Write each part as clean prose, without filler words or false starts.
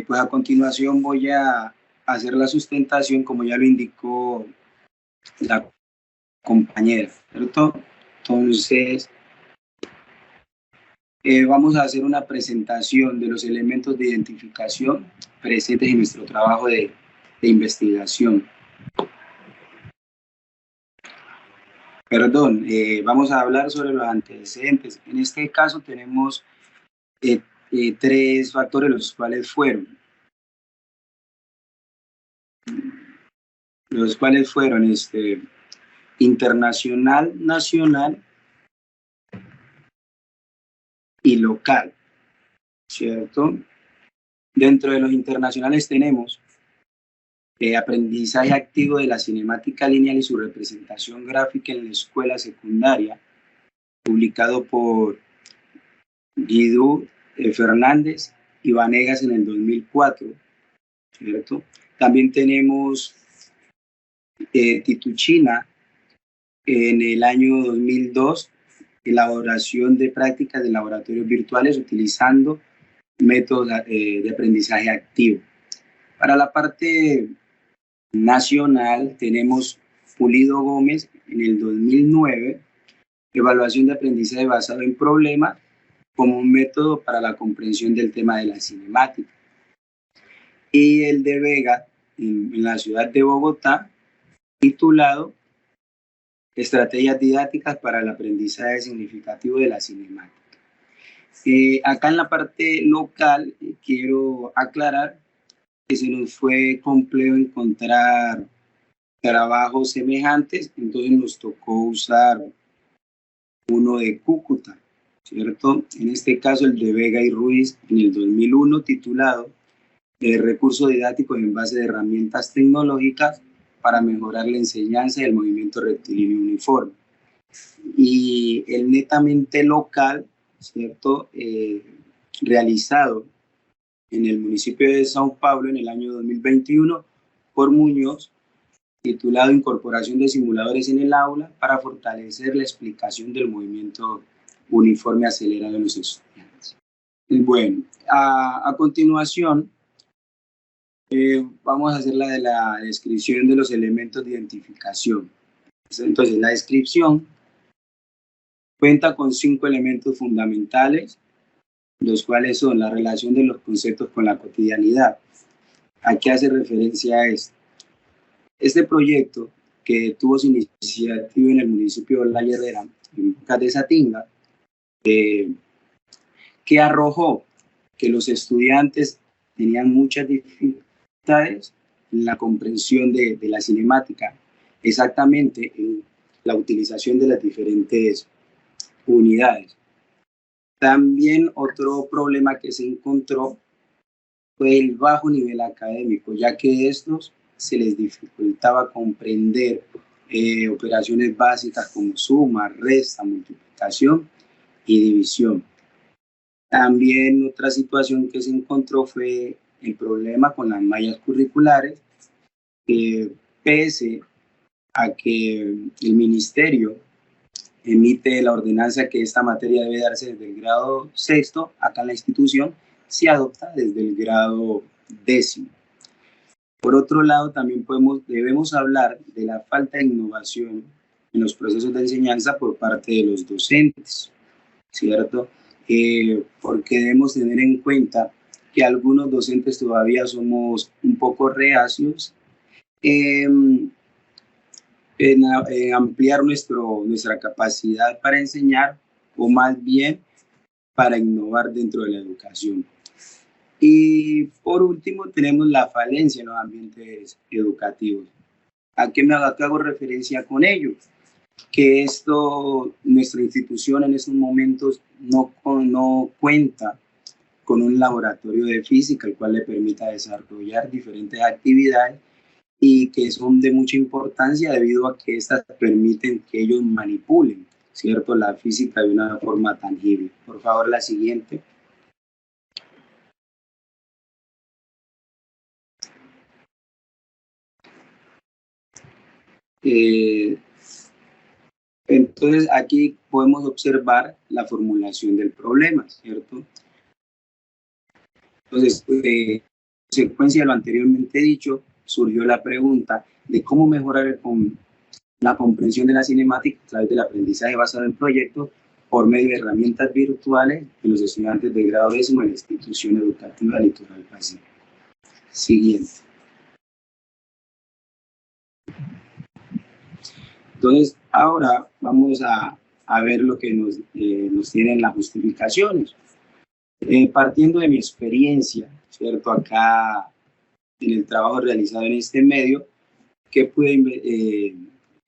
Pues a continuación voy a hacer la sustentación, como ya lo indicó la compañera, ¿cierto? Entonces, vamos a hacer una presentación de los elementos de identificación presentes en nuestro trabajo de investigación. Perdón, vamos a hablar sobre los antecedentes. En este caso tenemos tres factores, los cuales fueron internacional, nacional y local, ¿cierto? Dentro de los internacionales tenemos aprendizaje activo de la cinemática lineal y su representación gráfica en la escuela secundaria, publicado por Guido Fernández y Vanegas en el 2004, ¿cierto? También tenemos Tituchina en el año 2002, elaboración de prácticas de laboratorios virtuales utilizando métodos de aprendizaje activo. Para la parte nacional tenemos Pulido Gómez en el 2009, evaluación de aprendizaje basado en problemas como un método para la comprensión del tema de la cinemática. Y el de Vega en la ciudad de Bogotá, titulado Estrategias didácticas para el aprendizaje significativo de la cinemática. Acá en la parte local quiero aclarar que se nos fue complejo encontrar trabajos semejantes, entonces nos tocó usar uno de Cúcuta, ¿cierto? En este caso el de Vega y Ruiz en el 2001, titulado Recursos didácticos en base de herramientas tecnológicas para mejorar la enseñanza y el movimiento rectilíneo uniforme. Y el netamente local, ¿cierto? Realizado en el municipio de São Paulo en el año 2021 por Muñoz, titulado Incorporación de simuladores en el aula para fortalecer la explicación del movimiento uniforme acelerado en los estudiantes. Bueno, a continuación vamos a hacer la de la descripción de los elementos de identificación. Entonces, la descripción cuenta con 5 elementos fundamentales, los cuales son la relación de los conceptos con la cotidianidad. ¿A qué hace referencia a esto? Este proyecto, que tuvo su iniciativa en el municipio de La Herrera, en Catezatinga, que arrojó que los estudiantes tenían muchas dificultades en la comprensión de la cinemática, exactamente en la utilización de las diferentes unidades. También otro problema que se encontró fue el bajo nivel académico, ya que estos se les dificultaba comprender operaciones básicas como suma, resta, multiplicación y división. También otra situación que se encontró fue el problema con las mallas curriculares, que pese a que el ministerio emite la ordenanza que esta materia debe darse desde el grado 6º, acá en la institución se adopta desde el grado 10º. Por otro lado, también debemos hablar de la falta de innovación en los procesos de enseñanza por parte de los docentes, ¿cierto? Porque debemos tener en cuenta que algunos docentes todavía somos un poco reacios en ampliar nuestra capacidad para enseñar, o más bien para innovar dentro de la educación. Y por último tenemos la falencia en los ambientes educativos. ¿A qué hago referencia con ello? Que nuestra institución en estos momentos no cuenta con un laboratorio de física, el cual le permita desarrollar diferentes actividades y que son de mucha importancia debido a que estas permiten que ellos manipulen, ¿cierto?, la física de una forma tangible. Por favor, la siguiente. Entonces, aquí podemos observar la formulación del problema, ¿cierto? Entonces, consecuencia de lo anteriormente dicho, surgió la pregunta de cómo mejorar la comprensión de la cinemática a través del aprendizaje basado en proyectos por medio de herramientas virtuales en los estudiantes de grado décimo en la institución educativa Litoral Pacífico. Siguiente. Entonces, ahora vamos a ver lo que nos tienen las justificaciones. Partiendo de mi experiencia, ¿cierto? Acá en el trabajo realizado en este medio, que pude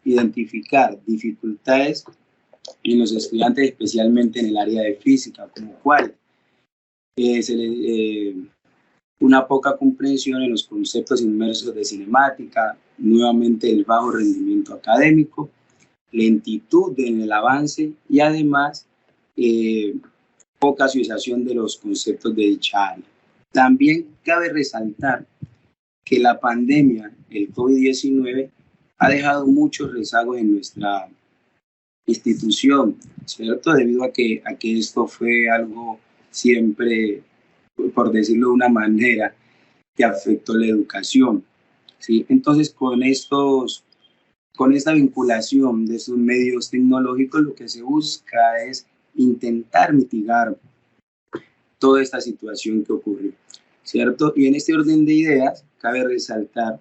identificar dificultades en los estudiantes, especialmente en el área de física, como cuál una poca comprensión en los conceptos inmersos de cinemática, nuevamente el bajo rendimiento académico, lentitud en el avance y además poca asociación de los conceptos de dicha área. También cabe resaltar que la pandemia, el COVID-19, ha dejado muchos rezagos en nuestra institución, ¿cierto? Debido a que esto fue algo siempre, por decirlo de una manera, que afectó la educación, ¿sí? Entonces, con esta vinculación de estos medios tecnológicos, lo que se busca es intentar mitigar toda esta situación que ocurrió, ¿cierto? Y en este orden de ideas, cabe resaltar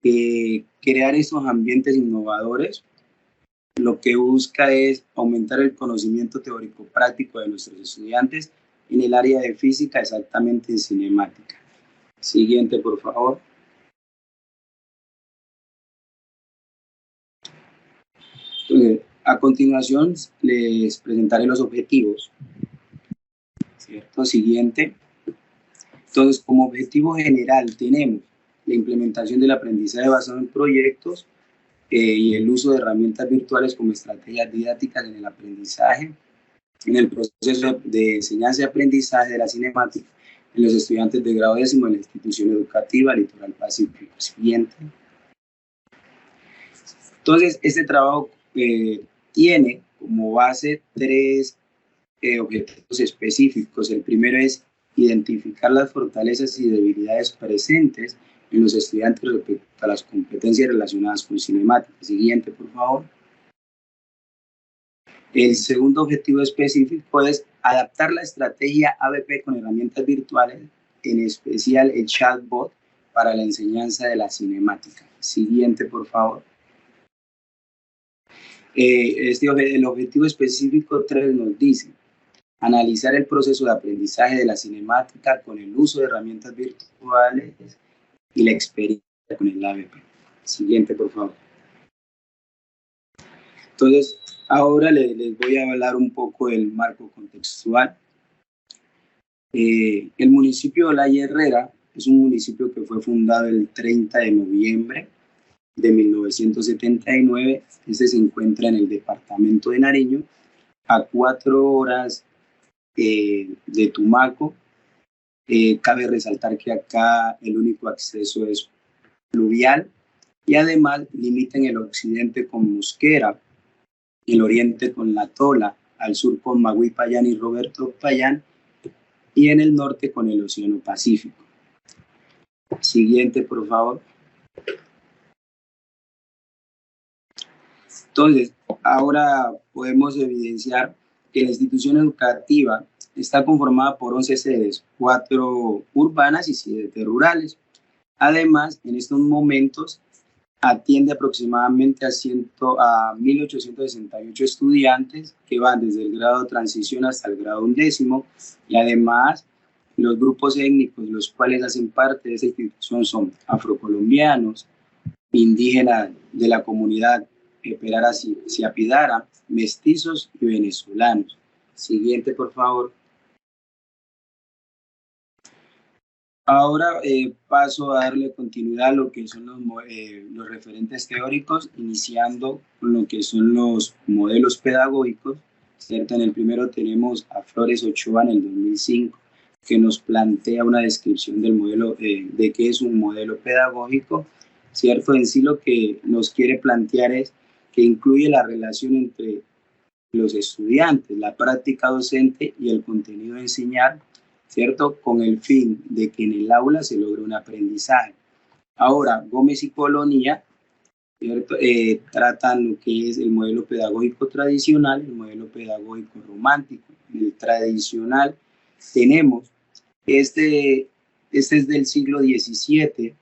que crear estos ambientes innovadores lo que busca es aumentar el conocimiento teórico práctico de nuestros estudiantes en el área de física, exactamente en cinemática. Siguiente, por favor. Entonces, a continuación les presentaré los objetivos, ¿cierto? Siguiente. Entonces, como objetivo general tenemos la implementación del aprendizaje basado en proyectos y el uso de herramientas virtuales como estrategias didácticas en el aprendizaje, en el proceso de enseñanza y aprendizaje de la cinemática en los estudiantes de grado décimo en la institución educativa Litoral Pacífico. Siguiente. Entonces, este trabajo tiene como base tres objetivos específicos. El primero es identificar las fortalezas y debilidades presentes en los estudiantes respecto a las competencias relacionadas con cinemática. Siguiente, por favor. El segundo objetivo específico es adaptar la estrategia ABP con herramientas virtuales, en especial el chatbot, para la enseñanza de la cinemática. Siguiente, por favor. El objetivo específico 3 nos dice analizar el proceso de aprendizaje de la cinemática con el uso de herramientas virtuales y la experiencia con el ABP. Siguiente, por favor. Entonces, ahora les voy a hablar un poco del marco contextual. El municipio de Olaya Herrera es un municipio que fue fundado el 30 de noviembre de 1979. Este se encuentra en el departamento de Nariño, a 4 horas de Tumaco. Cabe resaltar que acá el único acceso es fluvial y además limita en el occidente con Mosquera, el oriente con La Tola, al sur con Magui Payán y Roberto Payán y en el norte con el Océano Pacífico. Siguiente, por favor. Entonces, ahora podemos evidenciar que la institución educativa está conformada por 11 sedes, 4 urbanas y 7 rurales. Además, en estos momentos atiende aproximadamente a 1.868 estudiantes que van desde el grado de transición hasta el grado 11º y además los grupos étnicos los cuales hacen parte de esa institución son afrocolombianos, indígenas de la comunidad Perara Siapidara, mestizos y venezolanos. Siguiente, por favor. Ahora paso a darle continuidad a lo que son los referentes teóricos, iniciando con lo que son los modelos pedagógicos, ¿cierto? En el primero tenemos a Flores Ochoa en el 2005, que nos plantea una descripción del modelo, de qué es un modelo pedagógico, ¿cierto? En sí lo que nos quiere plantear es que incluye la relación entre los estudiantes, la práctica docente y el contenido de enseñar, ¿cierto? Con el fin de que en el aula se logre un aprendizaje. Ahora, Gómez y Colonia, ¿cierto? Tratan lo que es el modelo pedagógico tradicional, el modelo pedagógico romántico. En el tradicional tenemos, este es del siglo XVII,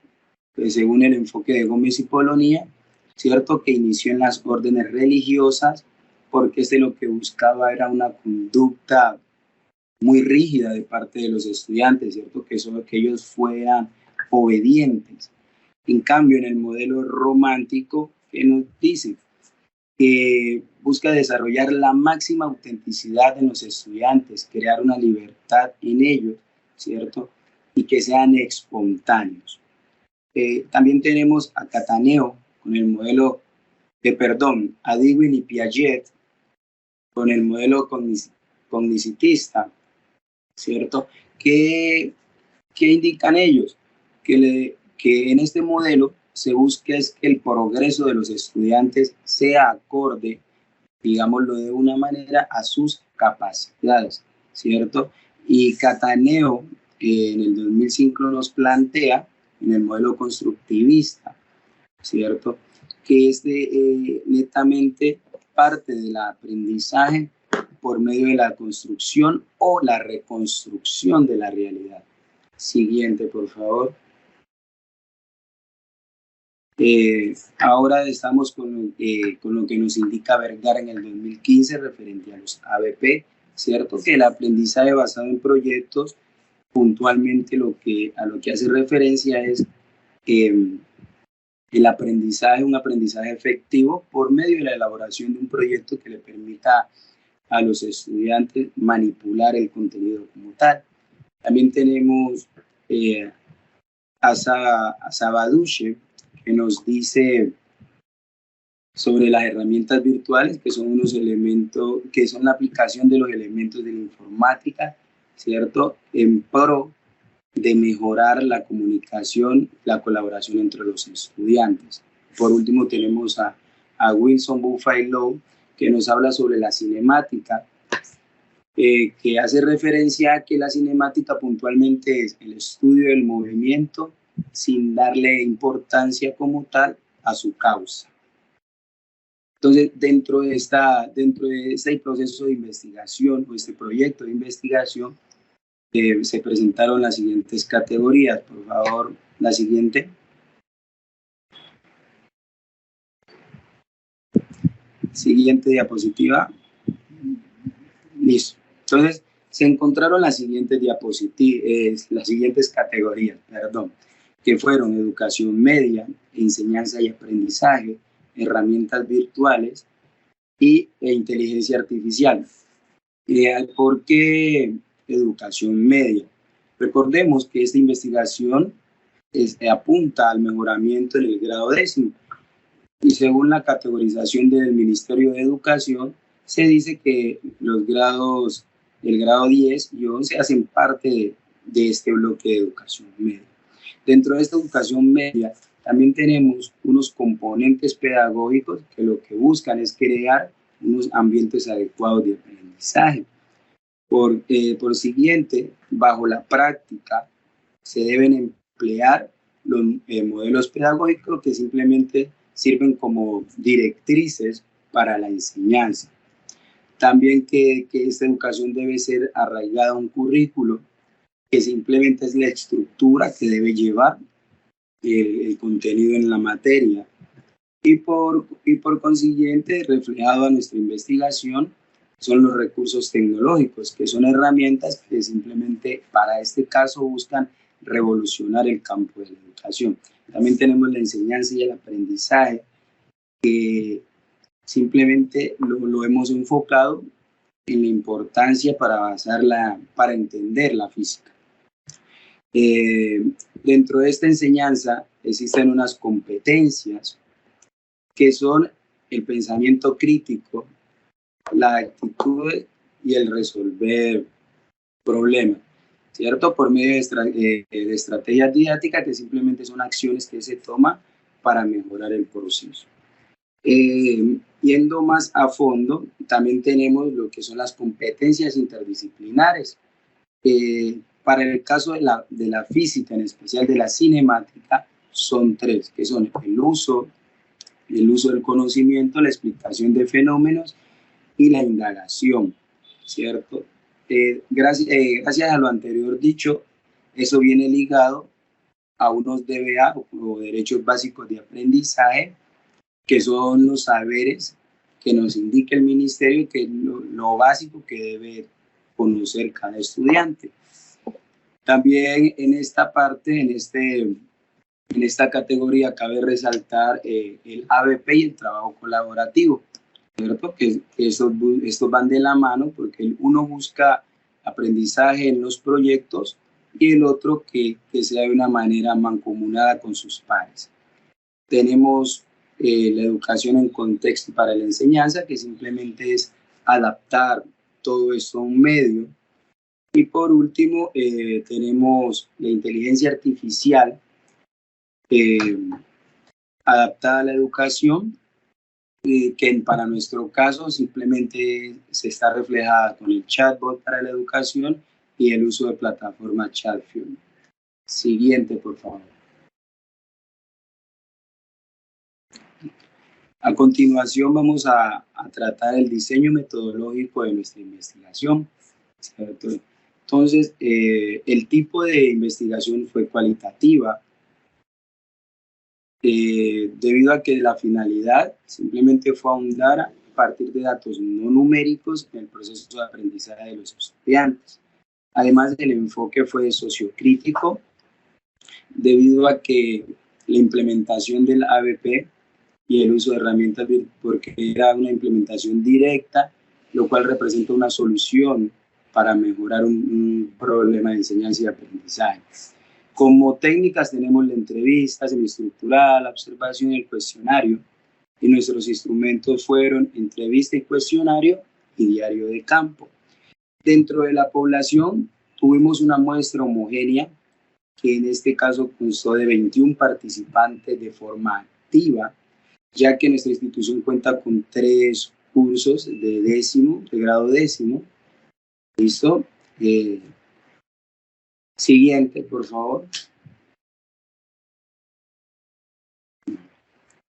pues, según el enfoque de Gómez y Colonia, ¿cierto? Que inició en las órdenes religiosas, porque lo que buscaba era una conducta muy rígida de parte de los estudiantes, ¿cierto? Que ellos fueran obedientes. En cambio, en el modelo romántico, ¿qué nos dice? Que busca desarrollar la máxima autenticidad en los estudiantes, crear una libertad en ellos, ¿cierto? Y que sean espontáneos. También tenemos a Cataneo con el modelo a Dewey y Piaget con el modelo cognitivista, ¿cierto? ¿Qué indican ellos? Que en este modelo se busca es que el progreso de los estudiantes sea acorde, digámoslo de una manera, a sus capacidades, ¿cierto? Y Cataneo en el 2005 nos plantea en el modelo constructivista, ¿cierto? Que netamente parte del aprendizaje por medio de la construcción o la reconstrucción de la realidad. Siguiente, por favor. Ahora estamos con lo que nos indica Vergara en el 2015 referente a los ABP, ¿cierto? Que el aprendizaje basado en proyectos, puntualmente a lo que hace referencia es el aprendizaje, un aprendizaje efectivo por medio de la elaboración de un proyecto que le permita a los estudiantes manipular el contenido como tal. También tenemos a Sabaduche, que nos dice sobre las herramientas virtuales, que son unos elementos, que son la aplicación de los elementos de la informática, ¿cierto? En pro de mejorar la comunicación, la colaboración entre los estudiantes. Por último, tenemos a Wilson Buffalo, que nos habla sobre la cinemática, que hace referencia a que la cinemática puntualmente es el estudio del movimiento sin darle importancia como tal a su causa. Entonces, dentro de este proceso de investigación o este proyecto de investigación, se presentaron las siguientes categorías. Por favor, la siguiente. Siguiente diapositiva. Listo. Entonces, se encontraron las siguientes las siguientes categorías, que fueron educación media, enseñanza y aprendizaje, herramientas virtuales e inteligencia artificial. ¿Por qué educación media? Recordemos que esta investigación apunta al mejoramiento en el grado 10º y según la categorización del Ministerio de Educación, se dice que el grado 10 y 11 hacen parte de este bloque de educación media. Dentro de esta educación media también tenemos unos componentes pedagógicos que lo que buscan es crear unos ambientes adecuados de aprendizaje. Por siguiente, bajo la práctica se deben emplear los modelos pedagógicos que simplemente sirven como directrices para la enseñanza. También que esta educación debe ser arraigada a un currículo que simplemente es la estructura que debe llevar el contenido en la materia. Y por consiguiente, reflejado a nuestra investigación, son los recursos tecnológicos, que son herramientas que simplemente para este caso buscan revolucionar el campo de la educación. También tenemos la enseñanza y el aprendizaje, que simplemente lo hemos enfocado en la importancia para entender la física. Dentro de esta enseñanza existen unas competencias que son el pensamiento crítico, la actitud y el resolver problemas, ¿cierto? Por medio de estrategias didácticas que simplemente son acciones que se toman para mejorar el proceso. Yendo más a fondo, también tenemos lo que son las competencias interdisciplinares, Para el caso de la física, en especial de la cinemática, son tres, que son el uso del conocimiento, la explicación de fenómenos y la indagación, ¿cierto? Gracias a lo anterior dicho, eso viene ligado a unos DBA o derechos básicos de aprendizaje, que son los saberes que nos indica el ministerio, que es lo básico que debe conocer cada estudiante. También en esta parte, en esta categoría, cabe resaltar el ABP y el trabajo colaborativo, ¿cierto? Que estos van de la mano, porque uno busca aprendizaje en los proyectos y el otro que sea de una manera mancomunada con sus pares. Tenemos la educación en contexto para la enseñanza, que simplemente es adaptar todo esto a un medio. Y por último, tenemos la inteligencia artificial adaptada a la educación, que para nuestro caso simplemente se está reflejada con el chatbot para la educación y el uso de plataforma Chatfuel. Siguiente, por favor. A continuación vamos a tratar el diseño metodológico de nuestra investigación, ¿cierto? Entonces, el tipo de investigación fue cualitativa, debido a que la finalidad simplemente fue ahondar a partir de datos no numéricos en el proceso de aprendizaje de los estudiantes. Además, el enfoque fue sociocrítico, debido a que la implementación del ABP y el uso de herramientas, porque era una implementación directa, lo cual representa una solución para mejorar un problema de enseñanza y aprendizaje. Como técnicas tenemos la entrevista semiestructurada, la observación y el cuestionario, y nuestros instrumentos fueron entrevista y cuestionario y diario de campo. Dentro de la población tuvimos una muestra homogénea, que en este caso constó de 21 participantes de forma activa, ya que nuestra institución cuenta con 3 cursos de grado décimo. ¿Listo? Siguiente, por favor.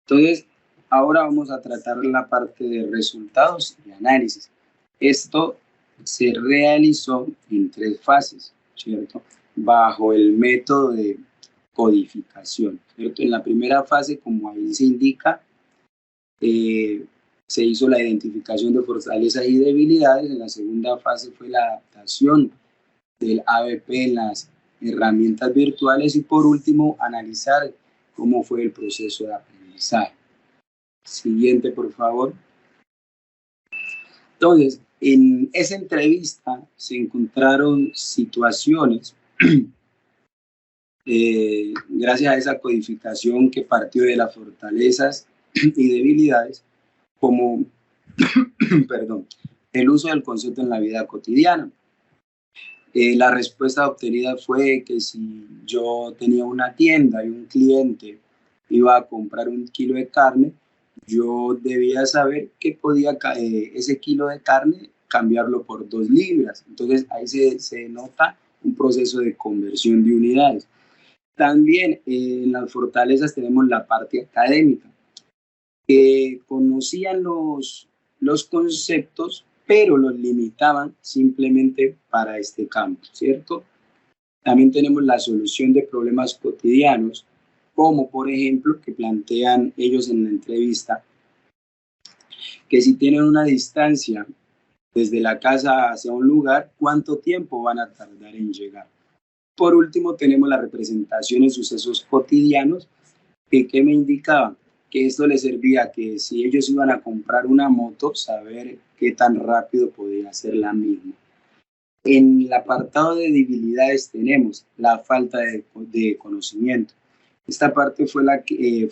Entonces, ahora vamos a tratar la parte de resultados y análisis. Esto se realizó en 3 fases, ¿cierto? Bajo el método de codificación, ¿cierto? En la primera fase, como ahí se indica, se hizo la identificación de fortalezas y debilidades. En la segunda fase fue la adaptación del ABP en las herramientas virtuales y por último analizar cómo fue el proceso de aprendizaje. Siguiente, por favor. Entonces, en esa entrevista se encontraron situaciones, gracias a esa codificación que partió de las fortalezas y debilidades, como perdón, el uso del concepto en la vida cotidiana. La respuesta obtenida fue que si yo tenía una tienda y un cliente iba a comprar 1 kilo de carne, yo debía saber que podía ese kilo de carne cambiarlo por 2 libras. Entonces ahí se nota un proceso de conversión de unidades. También en las fortalezas tenemos la parte académica, que conocían los conceptos, pero los limitaban simplemente para este campo, ¿cierto? También tenemos la solución de problemas cotidianos, como por ejemplo que plantean ellos en la entrevista, que si tienen una distancia desde la casa hacia un lugar, ¿cuánto tiempo van a tardar en llegar? Por último, tenemos la representación de sucesos cotidianos, que me indicaban que esto les servía que si ellos iban a comprar una moto, saber qué tan rápido podía ser la misma. En el apartado de debilidades tenemos la falta de conocimiento. Esta parte fue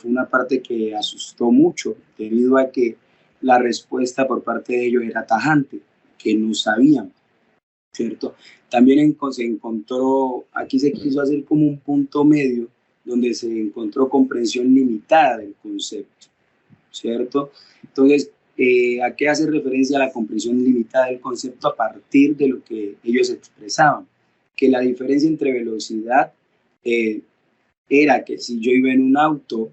una parte que asustó mucho, debido a que la respuesta por parte de ellos era tajante, que no sabían, ¿cierto? También se encontró, aquí se quiso hacer como un punto medio, donde se encontró comprensión limitada del concepto, ¿cierto? Entonces, ¿a qué hace referencia la comprensión limitada del concepto? A partir de lo que ellos expresaban, que la diferencia entre velocidad era que si yo iba en un auto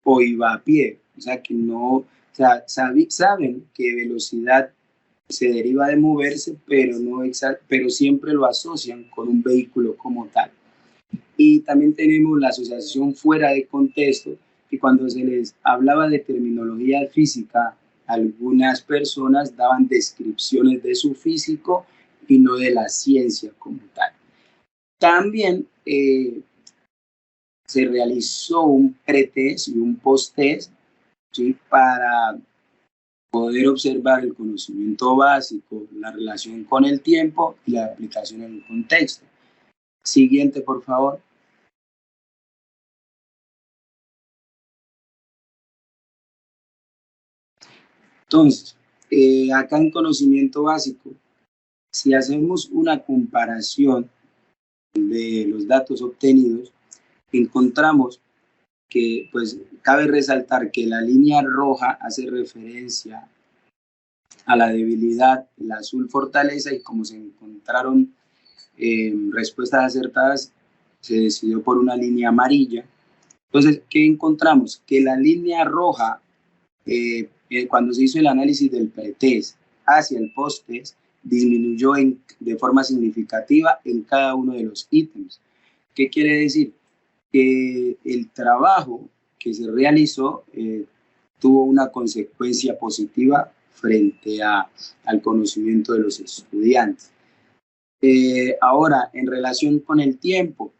o iba a pie, o sea que no, o sea, saben que velocidad se deriva de moverse, pero, no pero siempre lo asocian con un vehículo como tal. Y también tenemos la asociación fuera de contexto, que cuando se les hablaba de terminología física, algunas personas daban descripciones de su físico y no de la ciencia como tal. También se realizó un pretest y un posttest, ¿sí?, para poder observar el conocimiento básico, la relación con el tiempo y la aplicación en el contexto. Siguiente, por favor. Entonces, acá en conocimiento básico, si hacemos una comparación de los datos obtenidos, encontramos que, pues, cabe resaltar que la línea roja hace referencia a la debilidad, el azul fortaleza, y como se encontraron respuestas acertadas, se decidió por una línea amarilla. Entonces, ¿qué encontramos? Que la línea roja, cuando se hizo el análisis del pretest hacia el posttest, disminuyó de forma significativa en cada uno de los ítems. ¿Qué quiere decir? Que el trabajo que se realizó tuvo una consecuencia positiva frente al conocimiento de los estudiantes. Ahora, en relación con el tiempo,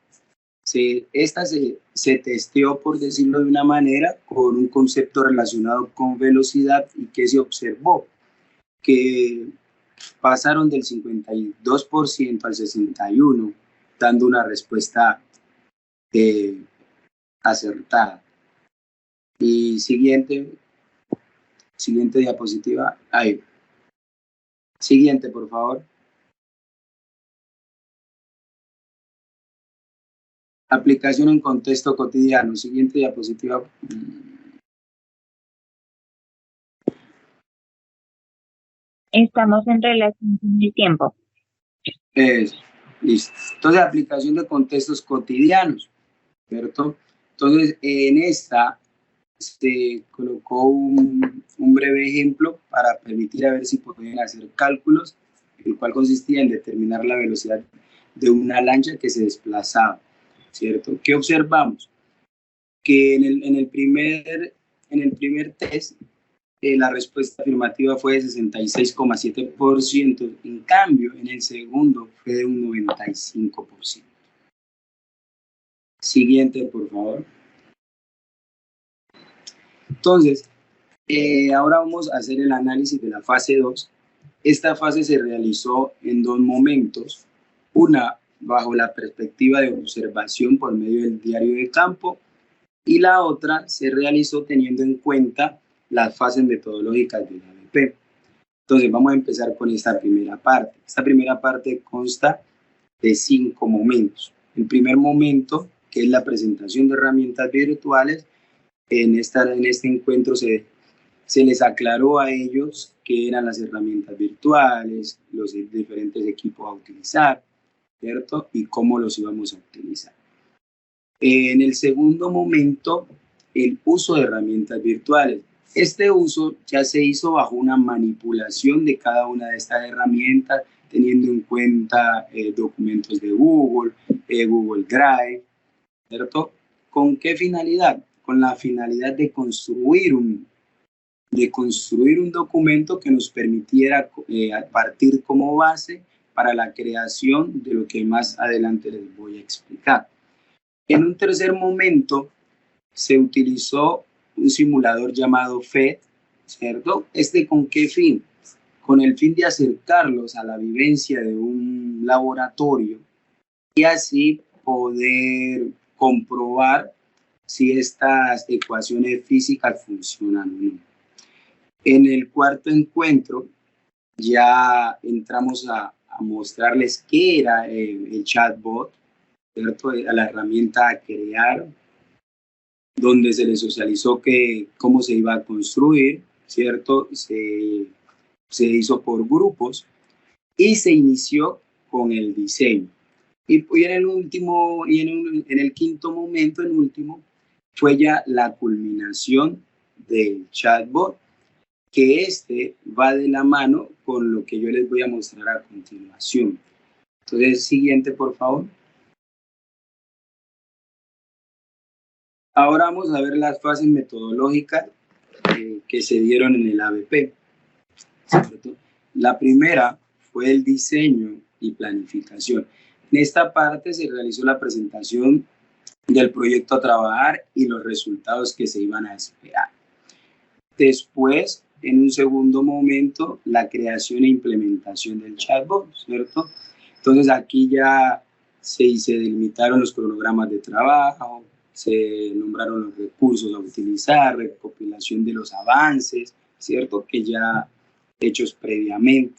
esta se testeó, por decirlo de una manera, con un concepto relacionado con velocidad, y que se observó que pasaron del 52% al 61%, dando una respuesta acertada. Y siguiente diapositiva. Ahí. Siguiente, por favor. Aplicación en contexto cotidiano. Siguiente diapositiva. Estamos en relación con el tiempo. Listo. Entonces, aplicación de contextos cotidianos, ¿cierto? Entonces, en esta se colocó un breve ejemplo para permitir a ver si podían hacer cálculos, el cual consistía en determinar la velocidad de una lancha que se desplazaba, ¿cierto? ¿Qué observamos? Que en el primer test, la respuesta afirmativa fue de 66,7%, en cambio, en el segundo fue de un 95%. Siguiente, por favor. Entonces, ahora vamos a hacer el análisis de la fase 2. Esta fase se realizó en dos momentos. Una, bajo la perspectiva de observación por medio del diario de campo, y la otra se realizó teniendo en cuenta las fases metodológicas del ABP. Entonces, vamos a empezar con esta primera parte. Esta primera parte consta de 5 momentos. El primer momento, que es la presentación de herramientas virtuales, en este encuentro se les aclaró a ellos qué eran las herramientas virtuales, los diferentes equipos a utilizar, ¿cierto? Y cómo los íbamos a utilizar. En el segundo momento, el uso de herramientas virtuales. Este uso ya se hizo bajo una manipulación de cada una de estas herramientas, teniendo en cuenta documentos de Google, Google Drive, ¿cierto? ¿Con qué finalidad? Con la finalidad de construir un documento que nos permitiera partir como base para la creación de lo que más adelante les voy a explicar. En un tercer momento se utilizó un simulador llamado PhET, ¿cierto? ¿Con qué fin? Con el fin de acercarlos a la vivencia de un laboratorio y así poder comprobar si estas ecuaciones físicas funcionan o no. En el cuarto encuentro ya entramos a mostrarles qué era el chatbot, ¿cierto? A la herramienta a crear, donde se les socializó cómo se iba a construir, ¿cierto? Se hizo por grupos y se inició con el diseño. Y en el último, en el quinto momento, en último, fue ya la culminación del chatbot, que va de la mano con lo que yo les voy a mostrar a continuación. Entonces, siguiente, por favor. Ahora vamos a ver las fases metodológicas que se dieron en el ABP, ¿cierto? La primera fue el diseño y planificación. En esta parte se realizó la presentación del proyecto a trabajar y los resultados que se iban a esperar. Después, en un segundo momento, la creación e implementación del chatbot, ¿cierto? Entonces aquí ya se delimitaron los cronogramas de trabajo, se nombraron los recursos a utilizar, recopilación de los avances, ¿cierto? Que ya hechos previamente.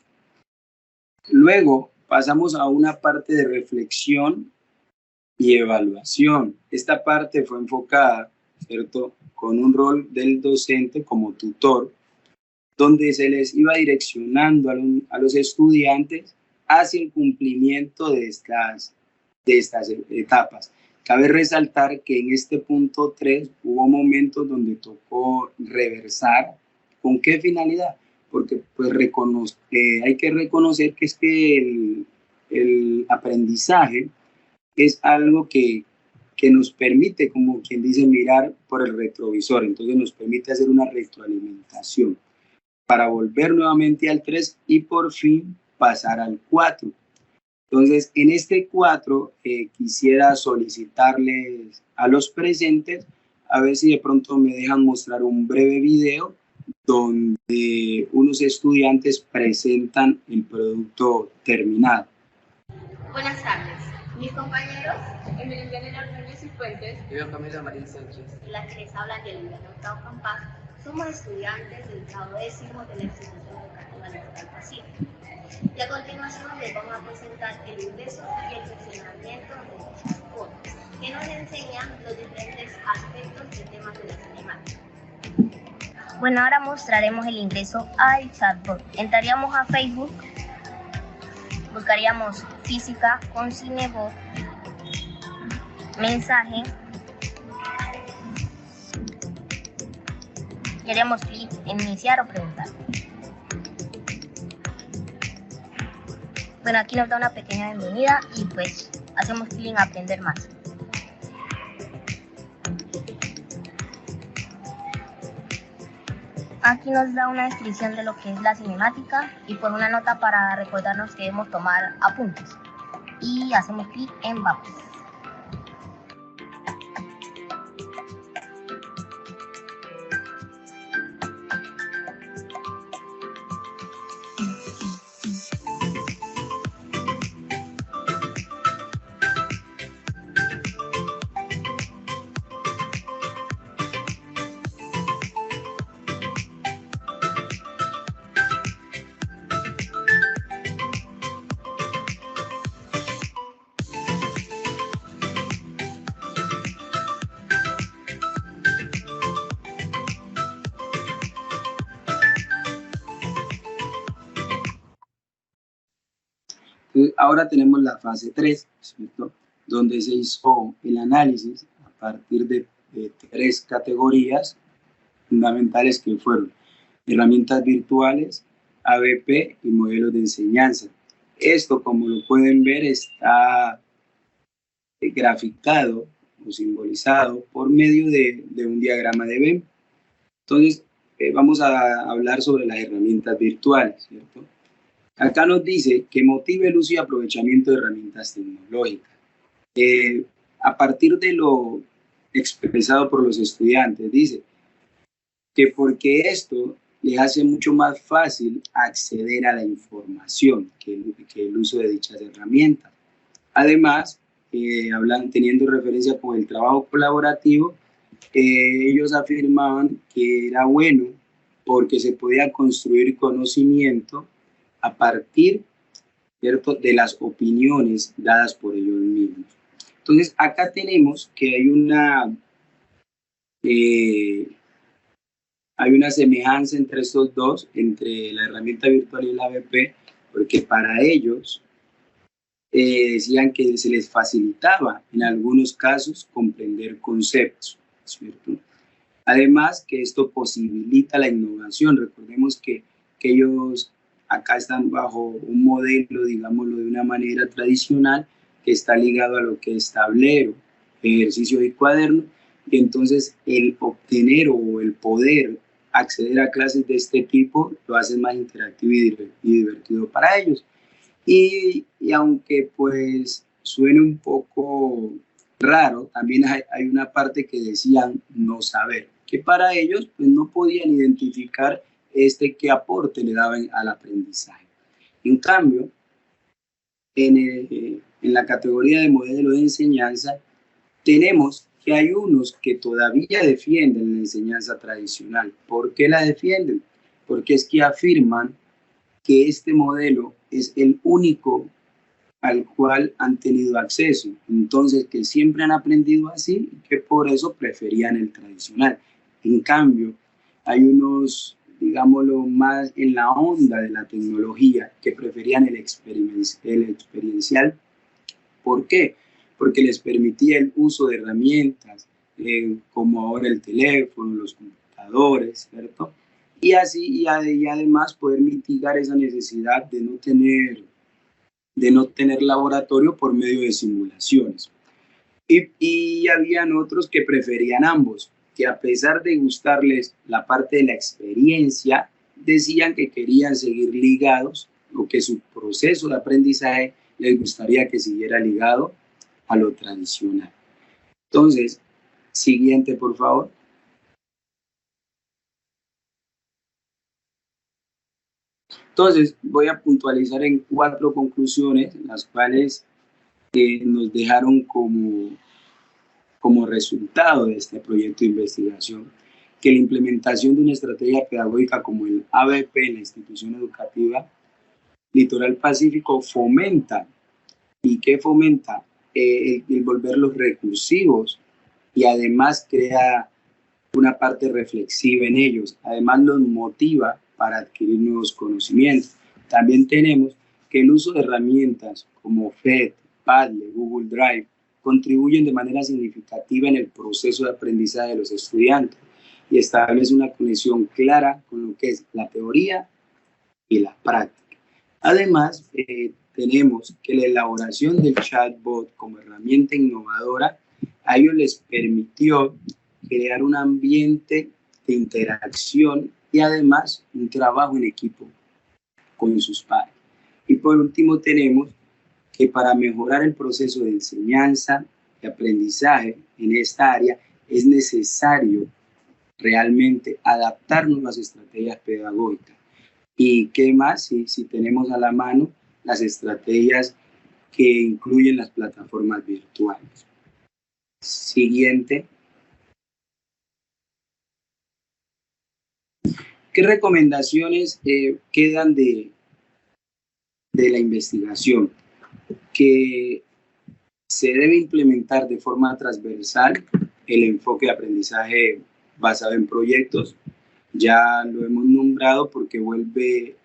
Luego pasamos a una parte de reflexión y evaluación. Esta parte fue enfocada, ¿cierto?, con un rol del docente como tutor, donde se les iba direccionando a los estudiantes hacia el cumplimiento de estas etapas. Cabe resaltar que en este punto 3 hubo momentos donde tocó reversar. ¿Con qué finalidad? Porque pues, hay que reconocer que es que el aprendizaje es algo que nos permite, como quien dice, mirar por el retrovisor. Entonces nos permite hacer una retroalimentación para volver nuevamente al 3 y por fin pasar al 4. Entonces, en este 4 quisiera solicitarles a los presentes a ver si de pronto me dejan mostrar un breve video donde unos estudiantes presentan el producto terminado. Buenas tardes. Mis compañeros, Emilio Ordóñez y Fuentes, y yo, Camilo Marín Sánchez, y la que les habla Yelida Hurtado Campas, somos estudiantes del grado 10º de la Institución Educativa Nacional Pacífico. Y a continuación les vamos a presentar el ingreso y el funcionamiento del chatbot, que nos enseña los diferentes aspectos de temas de la cinemática. Bueno, ahora mostraremos el ingreso al chatbot. Entraríamos a Facebook, buscaríamos física con Cinebot, mensaje, y haríamos clic en iniciar o preguntar. Bueno, aquí nos da una pequeña bienvenida y pues hacemos clic en aprender más. Aquí nos da una descripción de lo que es la cinemática y pues una nota para recordarnos que debemos tomar apuntes. Y hacemos clic en vamos. Ahora tenemos la fase 3, ¿cierto?, donde se hizo el análisis a partir de 3 categorías fundamentales que fueron herramientas virtuales, ABP y modelos de enseñanza. Esto, como lo pueden ver, está graficado o simbolizado por medio de un diagrama de Venn. Entonces, vamos a hablar sobre las herramientas virtuales, ¿cierto? Acá nos dice que motive el uso y aprovechamiento de herramientas tecnológicas. A partir de lo expresado por los estudiantes, dice que porque esto les hace mucho más fácil acceder a la información que el uso de dichas herramientas. Además, teniendo referencia con el trabajo colaborativo, ellos afirmaban que era bueno porque se podía construir conocimiento a partir, ¿cierto?, de las opiniones dadas por ellos mismos. Entonces, acá tenemos que hay una semejanza entre estos dos, entre la herramienta virtual y la ABP, porque para ellos decían que se les facilitaba en algunos casos comprender conceptos, ¿cierto? Además que esto posibilita la innovación. Recordemos que ellos acá están bajo un modelo, digámoslo de una manera tradicional, que está ligado a lo que es tablero, ejercicio y cuaderno, y entonces el obtener o el poder acceder a clases de este tipo lo hace más interactivo y divertido para ellos. Y aunque pues suene un poco raro, también hay una parte que decían no saber, que para ellos pues no podían identificar qué aporte le daban al aprendizaje. En cambio, en la categoría de modelo de enseñanza, tenemos que hay unos que todavía defienden la enseñanza tradicional. ¿Por qué la defienden? Porque es que afirman que este modelo es el único al cual han tenido acceso. Entonces, que siempre han aprendido así y que por eso preferían el tradicional. En cambio, hay unos, digámoslo, más en la onda de la tecnología que preferían el experiencial. ¿Por qué? Porque les permitía el uso de herramientas como ahora el teléfono, los computadores, ¿cierto? Y así, y además poder mitigar esa necesidad de no tener laboratorio por medio de simulaciones. Y habían otros que preferían ambos, que a pesar de gustarles la parte de la experiencia, decían que querían seguir ligados o que su proceso de aprendizaje les gustaría que siguiera ligado a lo tradicional. Entonces, siguiente, por favor. Entonces, voy a puntualizar en 4 conclusiones, las cuales nos dejaron como resultado de este proyecto de investigación, que la implementación de una estrategia pedagógica como el ABP en la institución educativa Litoral Pacífico fomenta. ¿Y qué fomenta? El volverlos recursivos y además crea una parte reflexiva en ellos. Además los motiva para adquirir nuevos conocimientos. También tenemos que el uso de herramientas como FED, Padlet, Google Drive contribuyen de manera significativa en el proceso de aprendizaje de los estudiantes y establece una conexión clara con lo que es la teoría y la práctica. Además, tenemos que la elaboración del chatbot como herramienta innovadora a ellos les permitió crear un ambiente de interacción y además un trabajo en equipo con sus pares. Y por último tenemos que para mejorar el proceso de enseñanza y aprendizaje en esta área es necesario realmente adaptar nuevas estrategias pedagógicas. ¿Y qué más? Si tenemos a la mano las estrategias que incluyen las plataformas virtuales. Siguiente. ¿Qué recomendaciones quedan de la investigación? Que se debe implementar de forma transversal el enfoque de aprendizaje basado en proyectos. Ya lo hemos nombrado porque vuelve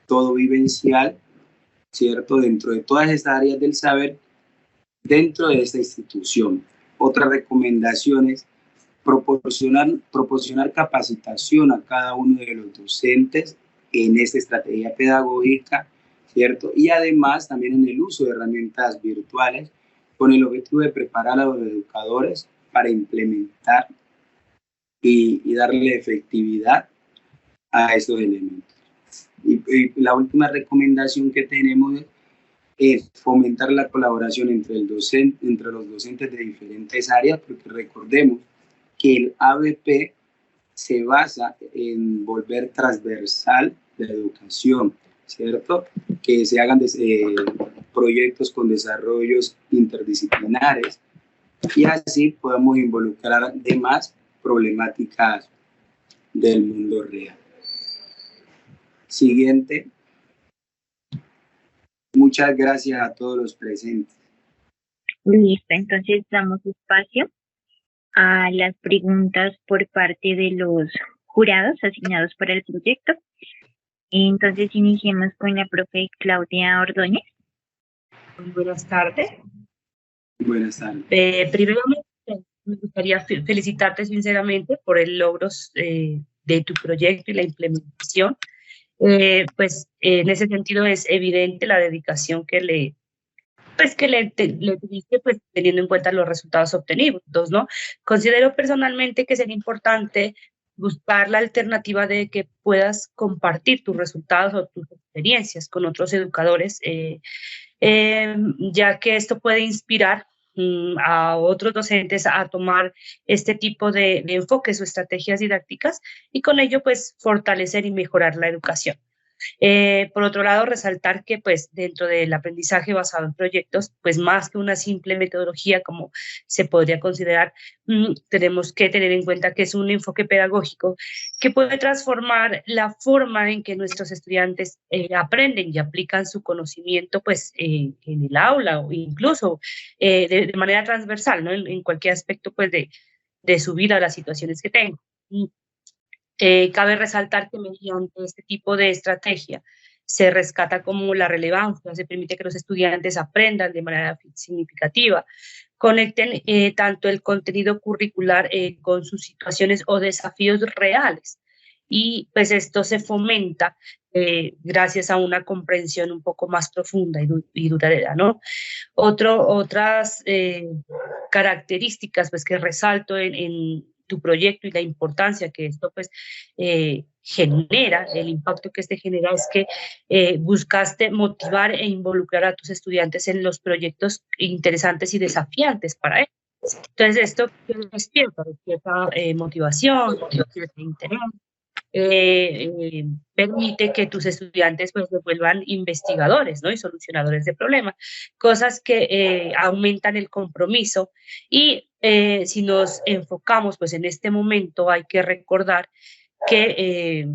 todo vivencial, ¿cierto? Dentro de todas estas áreas del saber, dentro de esta institución. Otra recomendación es proporcionar capacitación a cada uno de los docentes en esta estrategia pedagógica, ¿cierto? Y además también en el uso de herramientas virtuales con el objetivo de preparar a los educadores para implementar y darle efectividad a estos elementos. Y la última recomendación que tenemos es fomentar la colaboración entre los docentes de diferentes áreas, porque recordemos que el ABP se basa en volver transversal la educación, ¿cierto? Que se hagan proyectos con desarrollos interdisciplinares y así podemos involucrar demás problemáticas del mundo real. Siguiente. Muchas gracias a todos los presentes. Listo, entonces damos espacio a las preguntas por parte de los jurados asignados para el proyecto. Entonces iniciemos con la profe Claudia Ordóñez. Buenas tardes. Buenas tardes. Primeramente, me gustaría felicitarte sinceramente por el logro de tu proyecto y la implementación. Pues en ese sentido es evidente la dedicación que le tuviste, pues teniendo en cuenta los resultados obtenidos, ¿no? Considero personalmente que sería importante buscar la alternativa de que puedas compartir tus resultados o tus experiencias con otros educadores, ya que esto puede inspirar a otros docentes a tomar este tipo de enfoques o estrategias didácticas y con ello pues fortalecer y mejorar la educación. Por otro lado, resaltar que pues dentro del aprendizaje basado en proyectos, pues más que una simple metodología como se podría considerar, tenemos que tener en cuenta que es un enfoque pedagógico que puede transformar la forma en que nuestros estudiantes aprenden y aplican su conocimiento pues en el aula o incluso de manera transversal, ¿no? En cualquier aspecto pues de su vida, las situaciones que tengan. Cabe resaltar que mediante este tipo de estrategia se rescata como la relevancia, se permite que los estudiantes aprendan de manera significativa, conecten tanto el contenido curricular con sus situaciones o desafíos reales. Y pues esto se fomenta gracias a una comprensión un poco más profunda y duradera, ¿no? Otras características pues que resalto en tu proyecto y la importancia que esto pues genera, el impacto que este genera es que buscaste motivar e involucrar a tus estudiantes en los proyectos interesantes y desafiantes para ellos. Entonces esto despierta motivación, despierta interés, permite que tus estudiantes pues se vuelvan investigadores, ¿no? Y solucionadores de problemas, cosas que aumentan el compromiso y si nos enfocamos pues en este momento hay que recordar que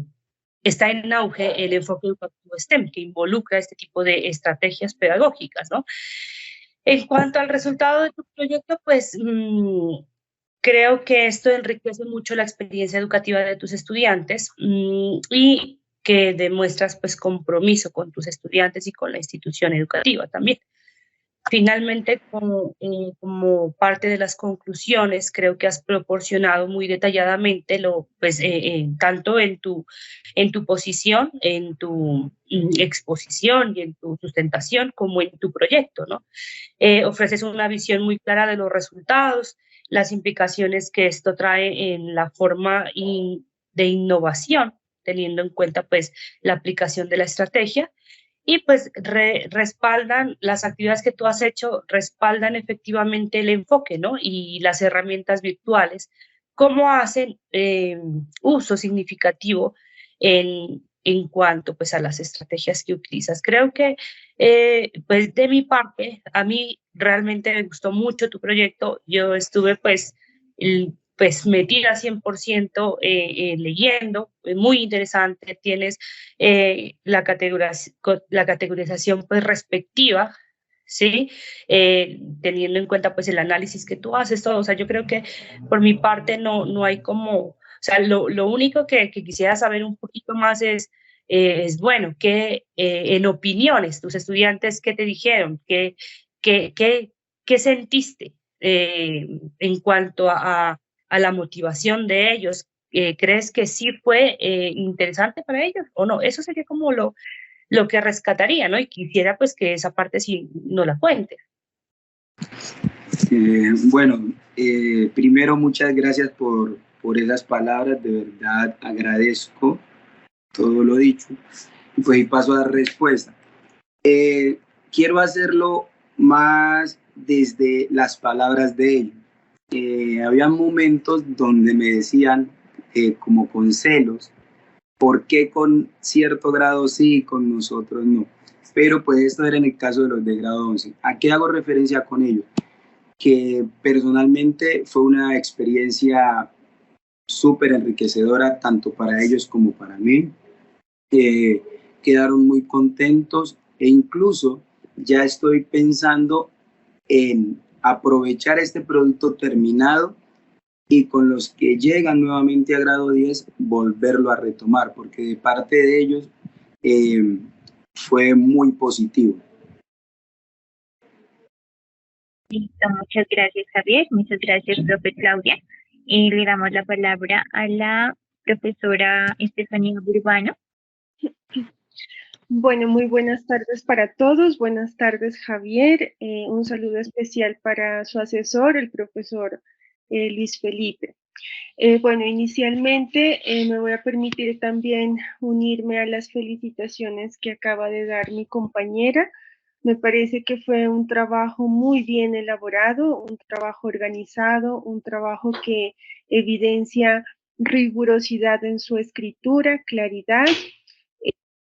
está en auge el enfoque educativo STEM, que involucra este tipo de estrategias pedagógicas, ¿no? En cuanto al resultado de tu proyecto, pues creo que esto enriquece mucho la experiencia educativa de tus estudiantes y que demuestras pues compromiso con tus estudiantes y con la institución educativa también. Finalmente, como parte de las conclusiones, creo que has proporcionado muy detalladamente tanto en tu posición, en tu exposición y en tu sustentación, como en tu proyecto, ¿no? Ofreces una visión muy clara de los resultados, las implicaciones que esto trae en la forma de innovación, teniendo en cuenta pues la aplicación de la estrategia y pues respaldan las actividades que tú has hecho, respaldan efectivamente el enfoque, ¿no? Y las herramientas virtuales, cómo hacen uso significativo en cuanto pues a las estrategias que utilizas. Creo que pues de mi parte, a mí realmente me gustó mucho tu proyecto. Yo estuve pues metida 100% leyendo, muy interesante, tienes la categorización pues respectiva, ¿sí? Teniendo en cuenta pues el análisis que tú haces, todo, o sea, yo creo que por mi parte no hay como, o sea, lo único que quisiera saber un poquito más es bueno, que en opiniones, tus estudiantes, ¿qué te dijeron? ¿Qué sentiste en cuanto a la motivación de ellos? ¿Crees que sí fue interesante para ellos o no? Eso sería como lo que rescataría, ¿no? Y quisiera pues que esa parte sí no la cuentes. Bueno, primero muchas gracias por esas palabras, de verdad agradezco todo lo dicho y pues paso a dar respuesta. Quiero hacerlo más desde las palabras de ellos. Había momentos donde me decían, como con celos, ¿por qué con cierto grado sí y con nosotros no? Pero pues esto era en el caso de los de grado 11. ¿A qué hago referencia con ellos? Que personalmente fue una experiencia súper enriquecedora, tanto para ellos como para mí. Quedaron muy contentos e incluso ya estoy pensando en aprovechar este producto terminado y con los que llegan nuevamente a grado 10 volverlo a retomar, porque de parte de ellos fue muy positivo. Listo, muchas gracias, Javier. Muchas gracias, profe Claudia. Le damos la palabra a la profesora Estefanía Burbano. Bueno, muy buenas tardes para todos. Buenas tardes, Javier. Un saludo especial para su asesor, el profesor Luis Felipe. Bueno, inicialmente me voy a permitir también unirme a las felicitaciones que acaba de dar mi compañera. Me parece que fue un trabajo muy bien elaborado, un trabajo organizado, un trabajo que evidencia rigurosidad en su escritura, claridad.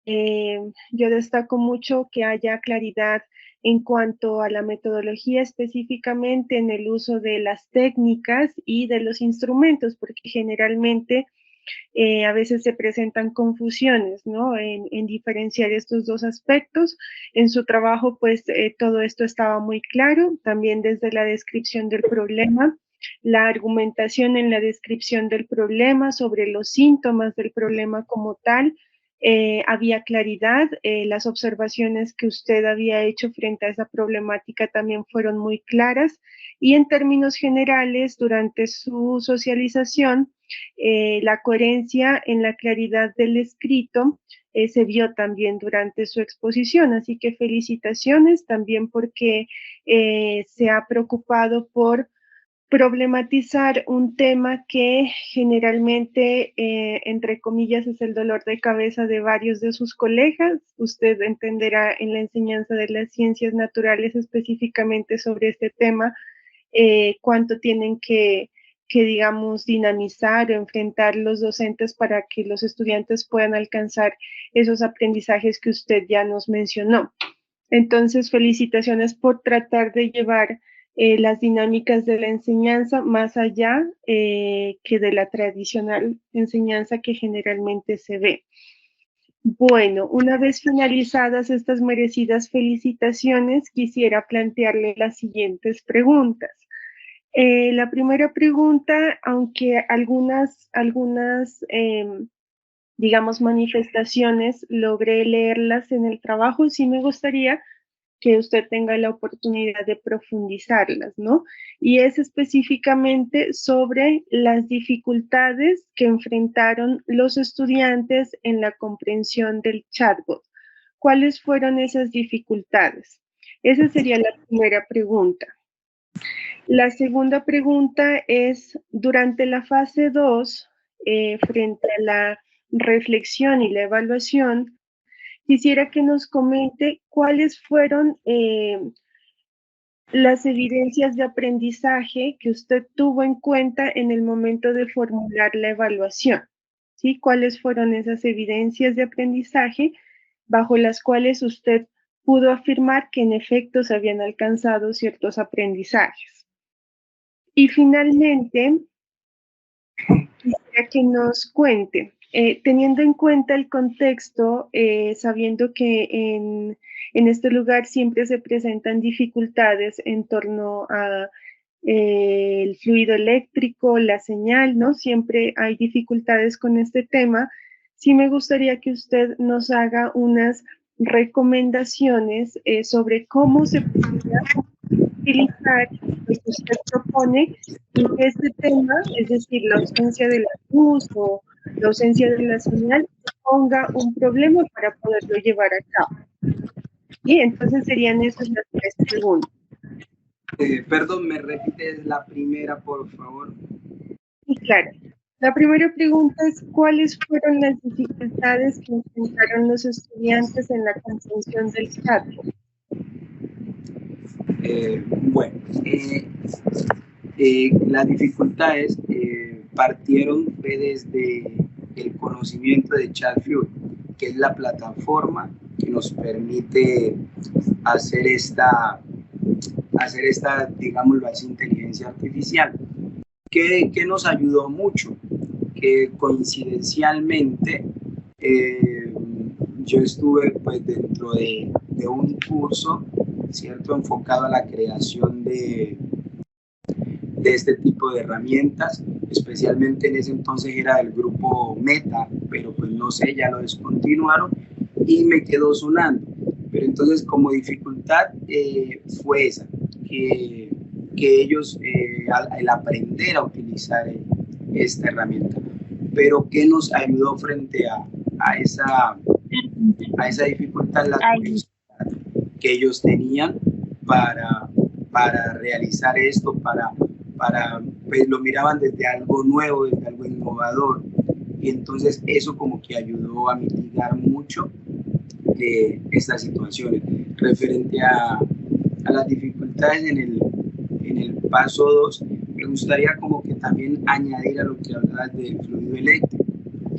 Yo destaco mucho que haya claridad en cuanto a la metodología, específicamente en el uso de las técnicas y de los instrumentos, porque generalmente a veces se presentan confusiones, ¿no? En diferenciar estos dos aspectos. En su trabajo, pues, todo esto estaba muy claro, también desde la descripción del problema, la argumentación en la descripción del problema, sobre los síntomas del problema como tal, había claridad, las observaciones que usted había hecho frente a esa problemática también fueron muy claras, y en términos generales, durante su socialización, la coherencia en la claridad del escrito se vio también durante su exposición, así que felicitaciones también porque se ha preocupado por problematizar un tema que generalmente, entre comillas, es el dolor de cabeza de varios de sus colegas. Usted entenderá en la enseñanza de las ciencias naturales específicamente sobre este tema, cuánto tienen que digamos, dinamizar o enfrentar los docentes para que los estudiantes puedan alcanzar esos aprendizajes que usted ya nos mencionó. Entonces, felicitaciones por tratar de llevar las dinámicas de la enseñanza más allá que de la tradicional enseñanza que generalmente se ve. Bueno, una vez finalizadas estas merecidas felicitaciones, quisiera plantearle las siguientes preguntas. La primera pregunta, aunque algunas digamos, manifestaciones logré leerlas en el trabajo, sí me gustaría que usted tenga la oportunidad de profundizarlas, ¿no? Y es específicamente sobre las dificultades que enfrentaron los estudiantes en la comprensión del chatbot. ¿Cuáles fueron esas dificultades? Esa sería la primera pregunta. La segunda pregunta es, durante la fase 2, frente a la reflexión y la evaluación, quisiera que nos comente cuáles fueron las evidencias de aprendizaje que usted tuvo en cuenta en el momento de formular la evaluación, ¿sí? ¿Cuáles fueron esas evidencias de aprendizaje bajo las cuales usted pudo afirmar que en efecto se habían alcanzado ciertos aprendizajes? Y finalmente, quisiera que nos cuente, teniendo en cuenta el contexto, sabiendo que en este lugar siempre se presentan dificultades en torno a el fluido eléctrico, la señal, ¿no? Siempre hay dificultades con este tema. Sí me gustaría que usted nos haga unas recomendaciones sobre cómo se podría utilizar lo que usted propone y que este tema, es decir, la ausencia de la luz o la ausencia de la señal, ponga un problema para poderlo llevar a cabo. Y entonces serían esas las tres preguntas. Perdón, ¿me repites la primera, por favor? Sí, claro. La primera pregunta es, ¿cuáles fueron las dificultades que enfrentaron los estudiantes en la comprensión del chatbot? Bueno, las dificultades partieron desde el conocimiento de ChatFuel, que es la plataforma que nos permite hacer esta, digámoslo así, inteligencia artificial, que nos ayudó mucho, que coincidencialmente yo estuve pues dentro de un curso, ¿cierto?, enfocado a la creación de este tipo de herramientas, especialmente en ese entonces era del grupo Meta, pero pues no sé, ya lo descontinuaron y me quedó sonando. Pero entonces como dificultad fue esa, que ellos, el aprender a utilizar esta herramienta. Pero ¿qué nos ayudó frente a esa dificultad? La curiosidad que ellos tenían para realizar esto, pues lo miraban desde algo nuevo, desde algo innovador. Y entonces eso como que ayudó a mitigar mucho estas situaciones. Referente a las dificultades en el paso 2, me gustaría como que también añadir a lo que hablabas del fluido eléctrico,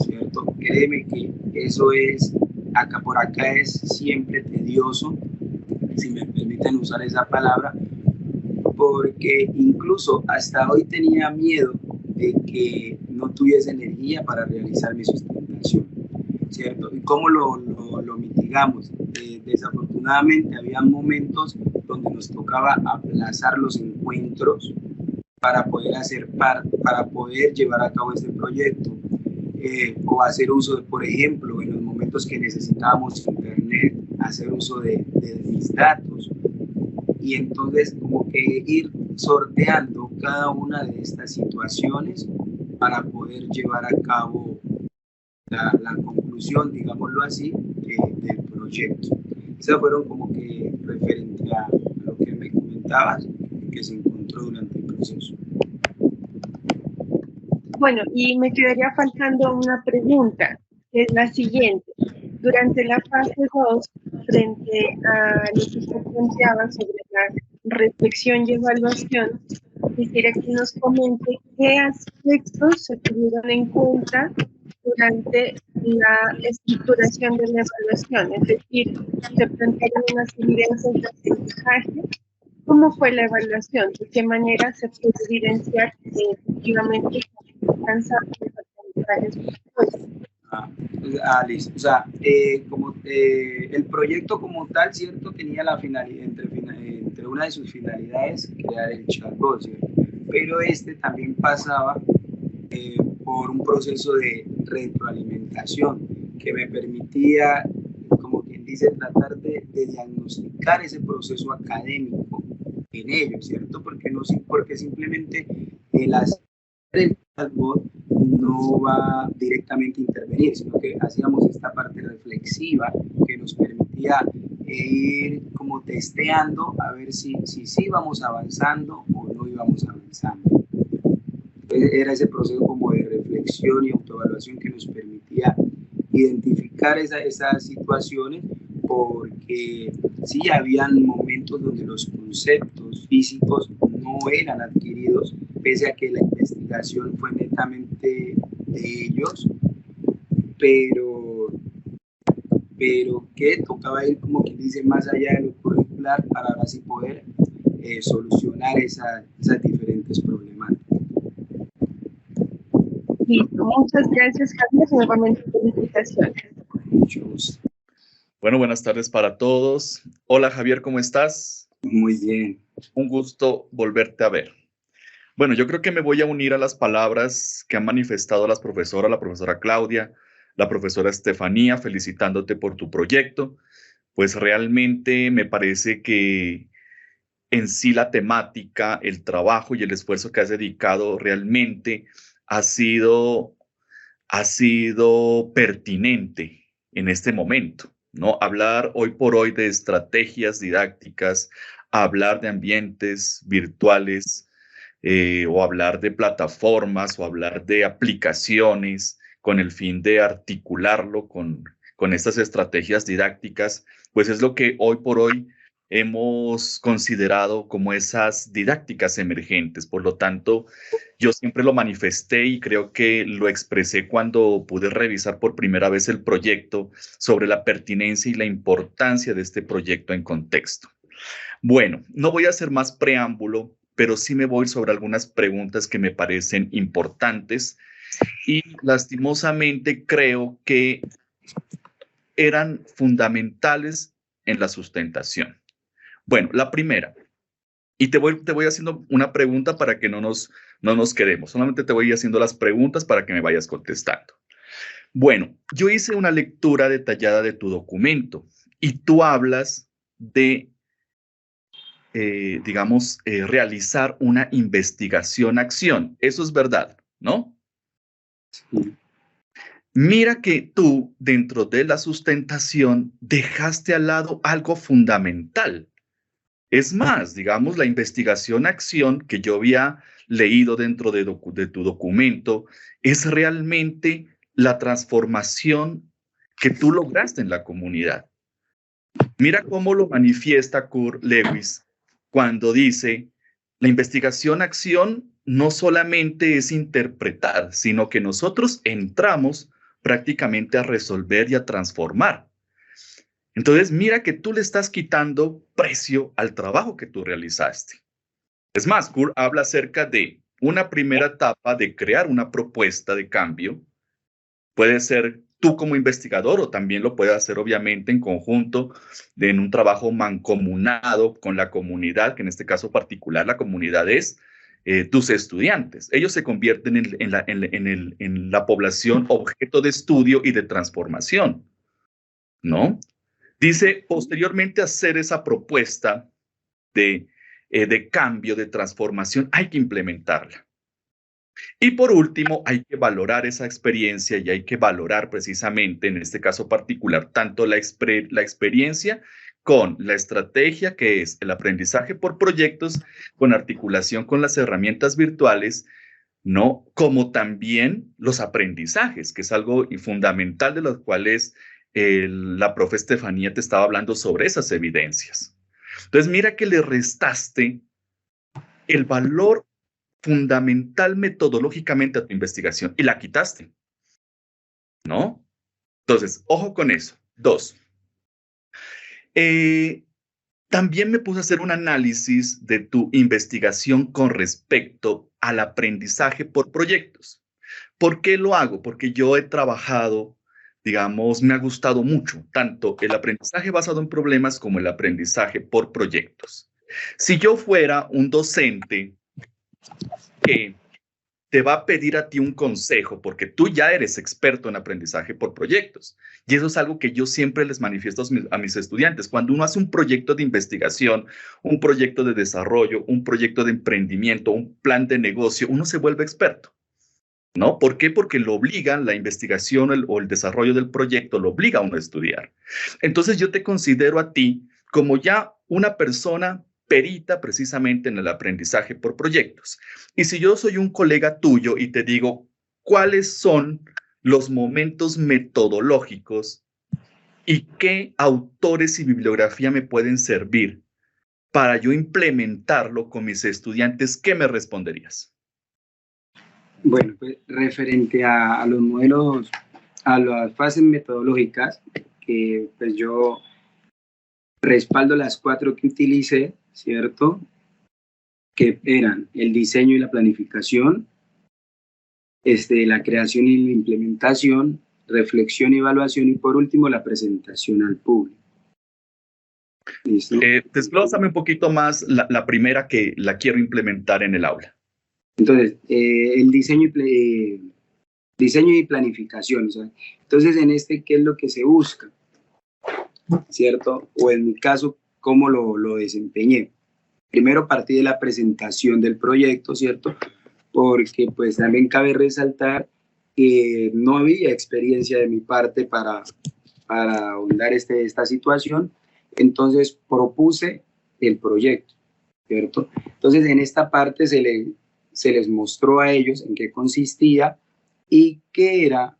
¿cierto? Créeme que eso es, por acá es siempre tedioso, si me permiten usar esa palabra, porque incluso hasta hoy tenía miedo de que no tuviese energía para realizar mi sustentación, ¿cierto? ¿Y cómo lo mitigamos? Desafortunadamente había momentos donde nos tocaba aplazar los encuentros para poder llevar a cabo este proyecto, o hacer uso de, por ejemplo, en los momentos que necesitábamos internet, hacer uso de mis datos, y entonces como que ir sorteando cada una de estas situaciones para poder llevar a cabo la conclusión, digámoslo así, del proyecto. Esas fueron como que referente a lo que me comentabas que se encontró durante el proceso. Bueno, y me quedaría faltando una pregunta, que es la siguiente. Durante la fase 2, frente a lo que usted planteaba sobre la reflexión y evaluación, quisiera que nos comente qué aspectos se tuvieron en cuenta durante la estructuración de la evaluación, es decir, se plantearon unas evidencias de aprendizaje. ¿Cómo fue la evaluación? ¿De qué manera se pudo evidenciar que efectivamente se alcanzaron los aprendizajes? Listo. O sea, el proyecto como tal, ¿cierto? Tenía la finalidad, entre una de sus finalidades, crear el chatbot, ¿cierto? Pero también pasaba por un proceso de retroalimentación que me permitía, como quien dice, tratar de diagnosticar ese proceso académico en ellos, ¿cierto? Porque simplemente el hacer el chatbot no va directamente a intervenir, sino que hacíamos esta parte reflexiva que nos permitía ir como testeando a ver si íbamos avanzando o no íbamos avanzando. Entonces era ese proceso como de reflexión y autoevaluación que nos permitía identificar esas situaciones, porque sí habían momentos donde los conceptos físicos no eran adquiridos, pese a que la investigación fue netamente de ellos, pero que tocaba ir, como quien dice, más allá de lo curricular para ahora sí poder solucionar esas diferentes problemáticas. Listo, muchas gracias, Javier, nuevamente felicitaciones. Mucho gusto. Bueno, buenas tardes para todos. Hola Javier, ¿cómo estás? Muy bien. Un gusto volverte a ver. Bueno, yo creo que me voy a unir a las palabras que han manifestado la profesora Claudia, la profesora Estefanía, felicitándote por tu proyecto. Pues realmente me parece que en sí la temática, el trabajo y el esfuerzo que has dedicado realmente ha sido pertinente en este momento, ¿no? Hablar hoy por hoy de estrategias didácticas, hablar de ambientes virtuales, o hablar de plataformas o hablar de aplicaciones con el fin de articularlo con estas estrategias didácticas, pues es lo que hoy por hoy hemos considerado como esas didácticas emergentes. Por lo tanto, yo siempre lo manifesté y creo que lo expresé cuando pude revisar por primera vez el proyecto sobre la pertinencia y la importancia de este proyecto en contexto. Bueno, no voy a hacer más preámbulo, pero sí me voy sobre algunas preguntas que me parecen importantes y lastimosamente creo que eran fundamentales en la sustentación. Bueno, la primera, y te voy haciendo una pregunta para que no nos quedemos, solamente te voy haciendo las preguntas para que me vayas contestando. Bueno, yo hice una lectura detallada de tu documento y tú hablas de digamos, realizar una investigación-acción. Eso es verdad, ¿no? Sí. Mira que tú, dentro de la sustentación, dejaste al lado algo fundamental. Es más, digamos, la investigación-acción que yo había leído dentro de tu documento es realmente la transformación que tú lograste en la comunidad. Mira cómo lo manifiesta Kurt Lewis cuando dice, la investigación-acción no solamente es interpretar, sino que nosotros entramos prácticamente a resolver y a transformar. Entonces, mira que tú le estás quitando precio al trabajo que tú realizaste. Es más, Kurt habla acerca de una primera etapa de crear una propuesta de cambio. Puede ser tú como investigador o también lo puedes hacer obviamente en conjunto, en un trabajo mancomunado con la comunidad, que en este caso particular la comunidad es tus estudiantes. Ellos se convierten en la población objeto de estudio y de transformación, ¿no? Dice, posteriormente hacer esa propuesta de cambio, de transformación, hay que implementarla. Y por último, hay que valorar esa experiencia y hay que valorar precisamente, en este caso particular, tanto la experiencia con la estrategia que es el aprendizaje por proyectos, con articulación con las herramientas virtuales, ¿no? Como también los aprendizajes, que es algo fundamental de los cuales la profe Estefanía te estaba hablando sobre esas evidencias. Entonces, mira que le restaste el valor fundamental metodológicamente a tu investigación y la quitaste, ¿no? Entonces, ojo con eso. 2. También me puse a hacer un análisis de tu investigación con respecto al aprendizaje por proyectos. ¿Por qué lo hago? Porque yo he trabajado, digamos, me ha gustado mucho tanto el aprendizaje basado en problemas como el aprendizaje por proyectos. Si yo fuera un docente que te va a pedir a ti un consejo porque tú ya eres experto en aprendizaje por proyectos. Y eso es algo que yo siempre les manifiesto a mis estudiantes. Cuando uno hace un proyecto de investigación, un proyecto de desarrollo, un proyecto de emprendimiento, un plan de negocio, uno se vuelve experto, ¿no? ¿Por qué? Porque lo obligan, la investigación o el desarrollo del proyecto lo obliga a uno a estudiar. Entonces yo te considero a ti como ya una persona perita precisamente en el aprendizaje por proyectos. Y si yo soy un colega tuyo y te digo, ¿cuáles son los momentos metodológicos y qué autores y bibliografía me pueden servir para yo implementarlo con mis estudiantes? ¿Qué me responderías? Bueno, pues referente a los modelos, a las fases metodológicas, que pues yo respaldo las 4 que utilicé, ¿cierto? Que eran el diseño y la planificación, la creación y la implementación, reflexión y evaluación, y por último la presentación al público. ¿Listo? Desglósame un poquito más la primera, que la quiero implementar en el aula. Entonces, el diseño y planificación. O sea, entonces, ¿qué es lo que se busca? ¿Cierto? O en mi caso, ¿cómo lo desempeñé? Primero partí de la presentación del proyecto, ¿cierto? Porque pues también cabe resaltar que no había experiencia de mi parte para ahondar esta situación. Entonces propuse el proyecto, ¿cierto? Entonces en esta parte se les mostró a ellos en qué consistía y qué era,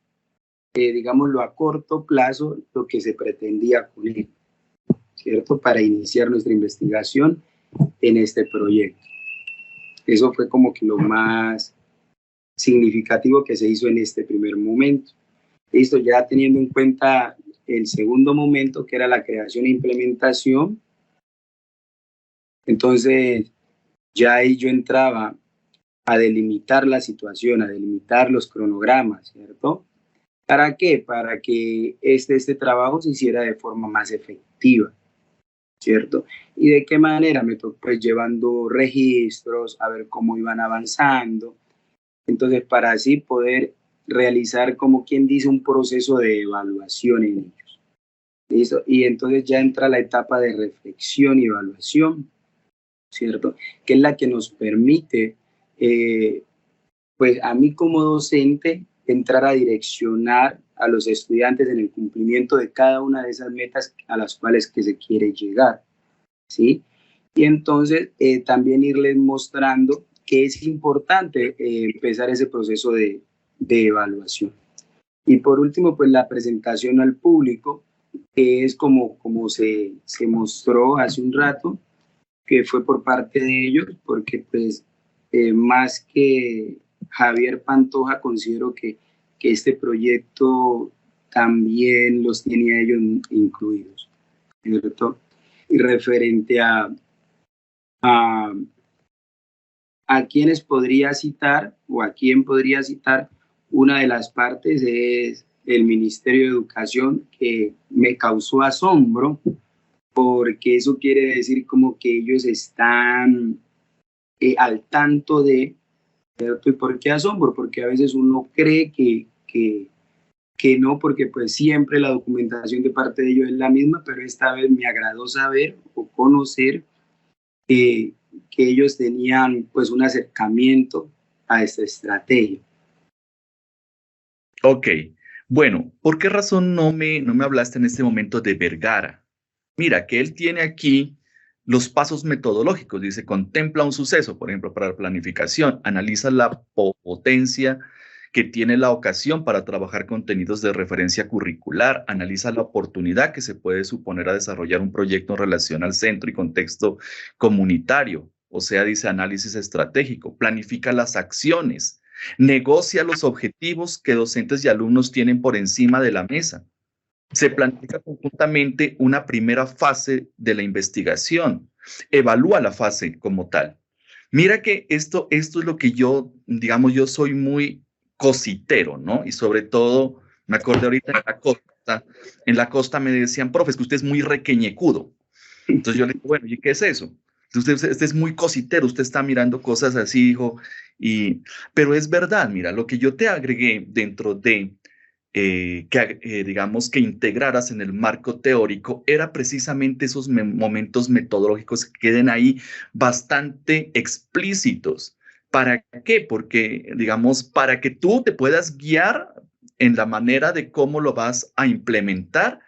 digámoslo, a corto plazo lo que se pretendía con él, ¿cierto? Para iniciar nuestra investigación en este proyecto. Eso fue como que lo más significativo que se hizo en este primer momento. Listo, ya teniendo en cuenta el segundo momento, que era la creación e implementación, entonces ya ahí yo entraba a delimitar la situación, a delimitar los cronogramas, ¿cierto? ¿Para qué? Para que este trabajo se hiciera de forma más efectiva, ¿cierto? ¿Y de qué manera? Pues llevando registros, a ver cómo iban avanzando. Entonces, para así poder realizar, como quien dice, un proceso de evaluación en ellos. ¿Listo? Y entonces ya entra la etapa de reflexión y evaluación, ¿cierto? Que es la que nos permite, pues a mí como docente, entrar a direccionar a los estudiantes en el cumplimiento de cada una de esas metas a las cuales que se quiere llegar, ¿sí? Y entonces también irles mostrando que es importante empezar ese proceso de evaluación. Y por último, pues la presentación al público, que es como se mostró hace un rato, que fue por parte de ellos, porque pues más que Javier Pantoja, considero que este proyecto también los tiene a ellos incluidos, ¿cierto? Y referente a quienes podría citar o a quién podría citar, una de las partes es el Ministerio de Educación, que me causó asombro, porque eso quiere decir como que ellos están al tanto de, ¿cierto? ¿Y por qué asombro? Porque a veces uno cree que no, porque pues siempre la documentación de parte de ellos es la misma, pero esta vez me agradó saber o conocer que ellos tenían pues un acercamiento a esta estrategia. Ok, bueno, ¿por qué razón no me hablaste en este momento de Vergara? Mira, que él tiene aquí los pasos metodológicos. Dice, contempla un suceso, por ejemplo, para la planificación, analiza la potencia que tiene la ocasión para trabajar contenidos de referencia curricular, analiza la oportunidad que se puede suponer a desarrollar un proyecto en relación al centro y contexto comunitario. O sea, dice análisis estratégico, planifica las acciones, negocia los objetivos que docentes y alumnos tienen por encima de la mesa. Se planifica conjuntamente una primera fase de la investigación, evalúa la fase como tal. Mira que esto es lo que yo, digamos, yo soy muy cositero, ¿no? Y sobre todo, me acordé ahorita en la costa me decían, profe, es que usted es muy requeñecudo. Entonces yo le digo, bueno, ¿y qué es eso? Usted es muy cositero, usted está mirando cosas así, hijo, pero es verdad, mira, lo que yo te agregué dentro de digamos, que integraras en el marco teórico era precisamente esos momentos metodológicos que queden ahí bastante explícitos. ¿Para qué? Porque, digamos, para que tú te puedas guiar en la manera de cómo lo vas a implementar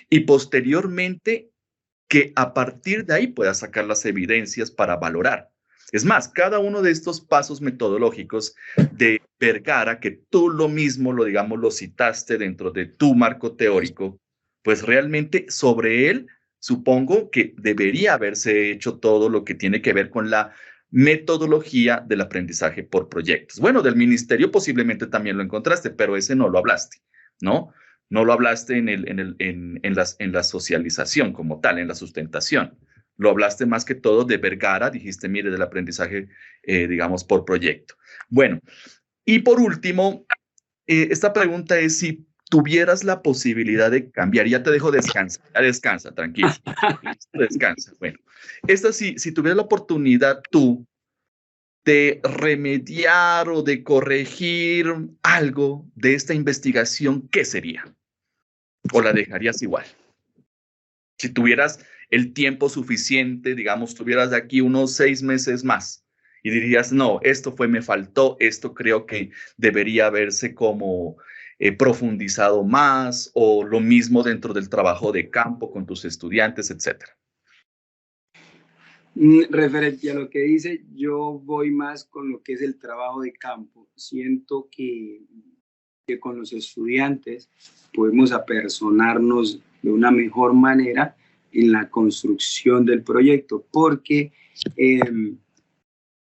y posteriormente que a partir de ahí puedas sacar las evidencias para valorar. Es más, cada uno de estos pasos metodológicos de Vergara, que tú lo mismo, lo citaste dentro de tu marco teórico, pues realmente sobre él supongo que debería haberse hecho todo lo que tiene que ver con la metodología del aprendizaje por proyectos. Bueno, del ministerio posiblemente también lo encontraste, pero ese no lo hablaste, ¿no? No lo hablaste en la socialización como tal, en la sustentación. Lo hablaste más que todo de Vergara, dijiste, mire, del aprendizaje, digamos, por proyecto. Bueno, y por último, esta pregunta es si tuvieras la posibilidad de cambiar, ya te dejo descansar, ya descansa, tranquilo, descansa. Bueno, esta si tuvieras la oportunidad tú de remediar o de corregir algo de esta investigación, ¿qué sería? ¿O la dejarías igual? Si tuvieras el tiempo suficiente, digamos, tuvieras de aquí unos 6 meses más y dirías, no, esto me faltó, esto creo que debería haberse como profundizado más, o lo mismo dentro del trabajo de campo con tus estudiantes, etcétera. Referente a lo que dice, yo voy más con lo que es el trabajo de campo. Siento que con los estudiantes podemos apersonarnos de una mejor manera en la construcción del proyecto, porque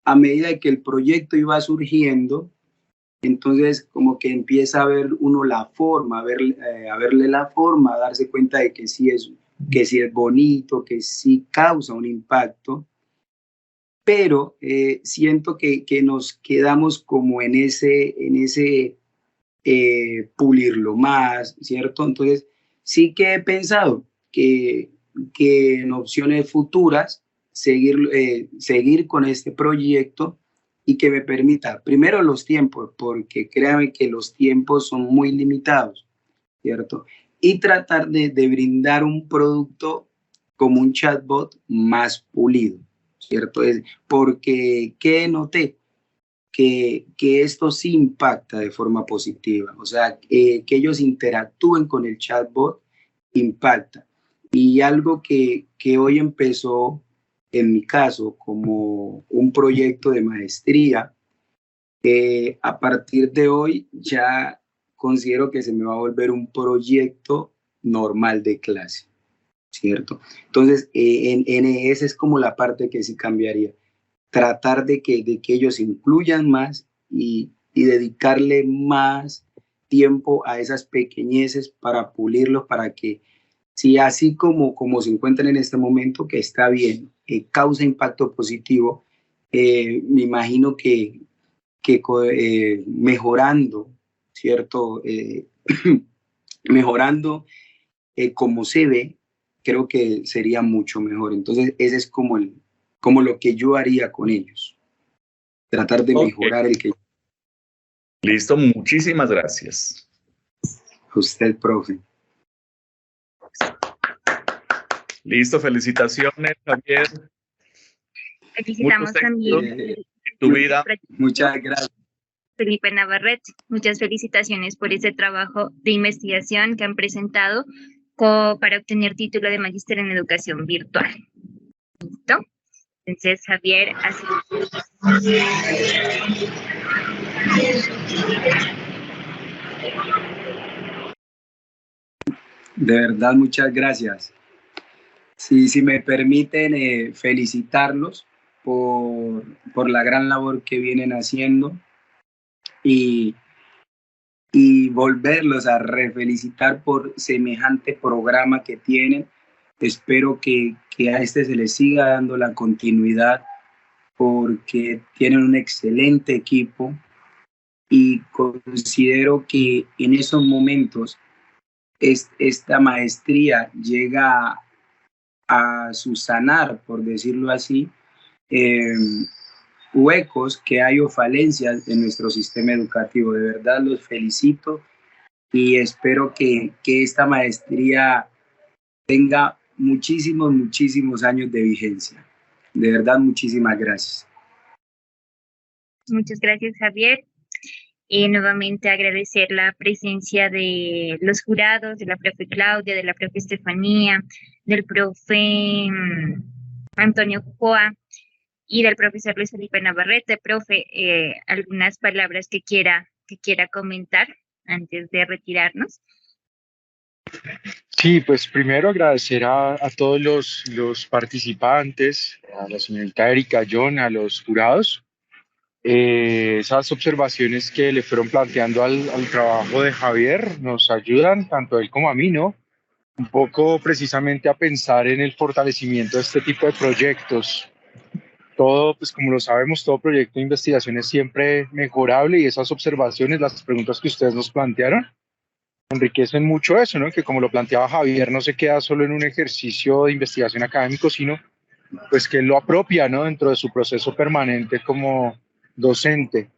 a medida que el proyecto iba surgiendo, entonces como que empieza a ver uno la forma, a verle la forma, a darse cuenta de que sí es bonito, que sí causa un impacto, pero siento que nos quedamos como en ese pulirlo más, ¿cierto? Entonces, sí que he pensado que en opciones futuras seguir con este proyecto y que me permita, primero los tiempos, porque créanme que los tiempos son muy limitados, ¿cierto? Y tratar de brindar un producto como un chatbot más pulido, ¿cierto? Porque, ¿qué noté? Que esto sí impacta de forma positiva, o sea, que ellos interactúen con el chatbot impacta. Y algo que hoy empezó, en mi caso, como un proyecto de maestría, a partir de hoy ya considero que se me va a volver un proyecto normal de clase, ¿cierto? Entonces, en esa es como la parte que sí cambiaría. Tratar de que ellos incluyan más y dedicarle más tiempo a esas pequeñeces para pulirlos, para que, si así como se encuentran en este momento, que está bien, causa impacto positivo, me imagino que mejorando, ¿cierto? Mejorando como se ve, creo que sería mucho mejor. Entonces, ese es como lo que yo haría con ellos. Tratar de mejorar el que... Listo, muchísimas gracias. Usted, profe. Listo, felicitaciones, Javier. Felicitamos también en tu vida. Muchas gracias. Felipe Navarrete. Muchas felicitaciones por ese trabajo de investigación que han presentado para obtener título de magíster en educación virtual. ¿Listo? Entonces, Javier, así. De verdad, muchas gracias. Si me permiten felicitarlos por la gran labor que vienen haciendo y volverlos a refelicitar por semejante programa que tienen. Espero que a este se les siga dando la continuidad porque tienen un excelente equipo y considero que en esos momentos esta maestría llega a subsanar, por decirlo así, huecos que hay o falencias en nuestro sistema educativo. De verdad los felicito y espero que esta maestría tenga muchísimos años de vigencia. De verdad, muchísimas gracias. Muchas gracias, Javier. Nuevamente agradecer la presencia de los jurados, de la profe Claudia, de la profe Estefanía, del profe Antonio Coa y del profesor Luis Felipe Navarrete. Profe, algunas palabras que quiera comentar antes de retirarnos. Sí, pues primero agradecer a todos los participantes, a la señorita Erika, John, a los jurados, esas observaciones que le fueron planteando al trabajo de Javier nos ayudan, tanto a él como a mí, ¿no? Un poco precisamente a pensar en el fortalecimiento de este tipo de proyectos. Todo, pues como lo sabemos, todo proyecto de investigación es siempre mejorable y esas observaciones, las preguntas que ustedes nos plantearon, enriquecen mucho eso, ¿no? Que como lo planteaba Javier, no se queda solo en un ejercicio de investigación académico, sino pues que lo apropia, ¿no? Dentro de su proceso permanente como docente.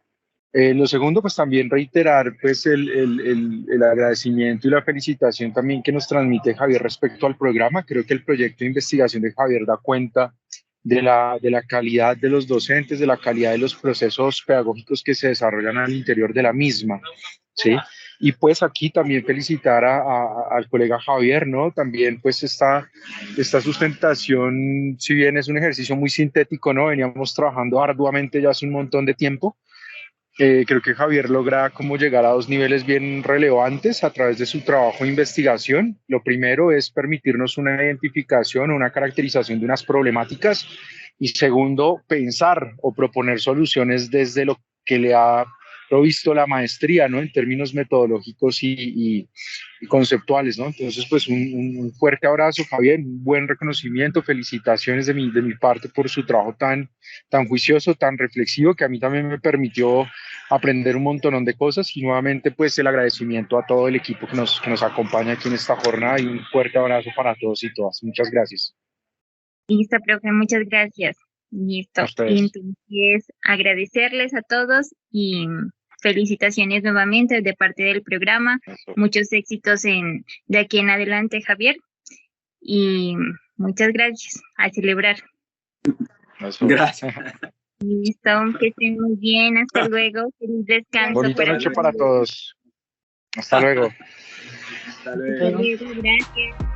Lo segundo, pues también reiterar pues el agradecimiento y la felicitación también que nos transmite Javier respecto al programa. Creo que el proyecto de investigación de Javier da cuenta de la calidad de los docentes, de la calidad de los procesos pedagógicos que se desarrollan al interior de la misma, ¿sí? Y pues aquí también felicitar al colega Javier, ¿no? También pues esta sustentación, si bien es un ejercicio muy sintético, ¿no? Veníamos trabajando arduamente ya hace un montón de tiempo. Creo que Javier logra como llegar a dos niveles bien relevantes a través de su trabajo de investigación. Lo primero es permitirnos una identificación, una caracterización de unas problemáticas y segundo, pensar o proponer soluciones desde lo que le ha provisto la maestría, ¿no? En términos metodológicos y conceptuales, ¿no? Entonces, pues un fuerte abrazo, Javier, un buen reconocimiento, felicitaciones de mi parte por su trabajo tan juicioso, tan reflexivo, que a mí también me permitió aprender un montón de cosas y nuevamente pues el agradecimiento a todo el equipo que nos acompaña aquí en esta jornada y un fuerte abrazo para todos y todas. Muchas gracias. Listo, profe, muchas gracias. Listo. Entonces, agradecerles a todos y felicitaciones nuevamente de parte del programa. Eso. Muchos éxitos de aquí en adelante, Javier. Y muchas gracias. A celebrar. Eso. Gracias. Listo, que estén muy bien, hasta luego, feliz descanso. Bonita noche para todos. Hasta luego. Hasta luego. Hasta luego, gracias.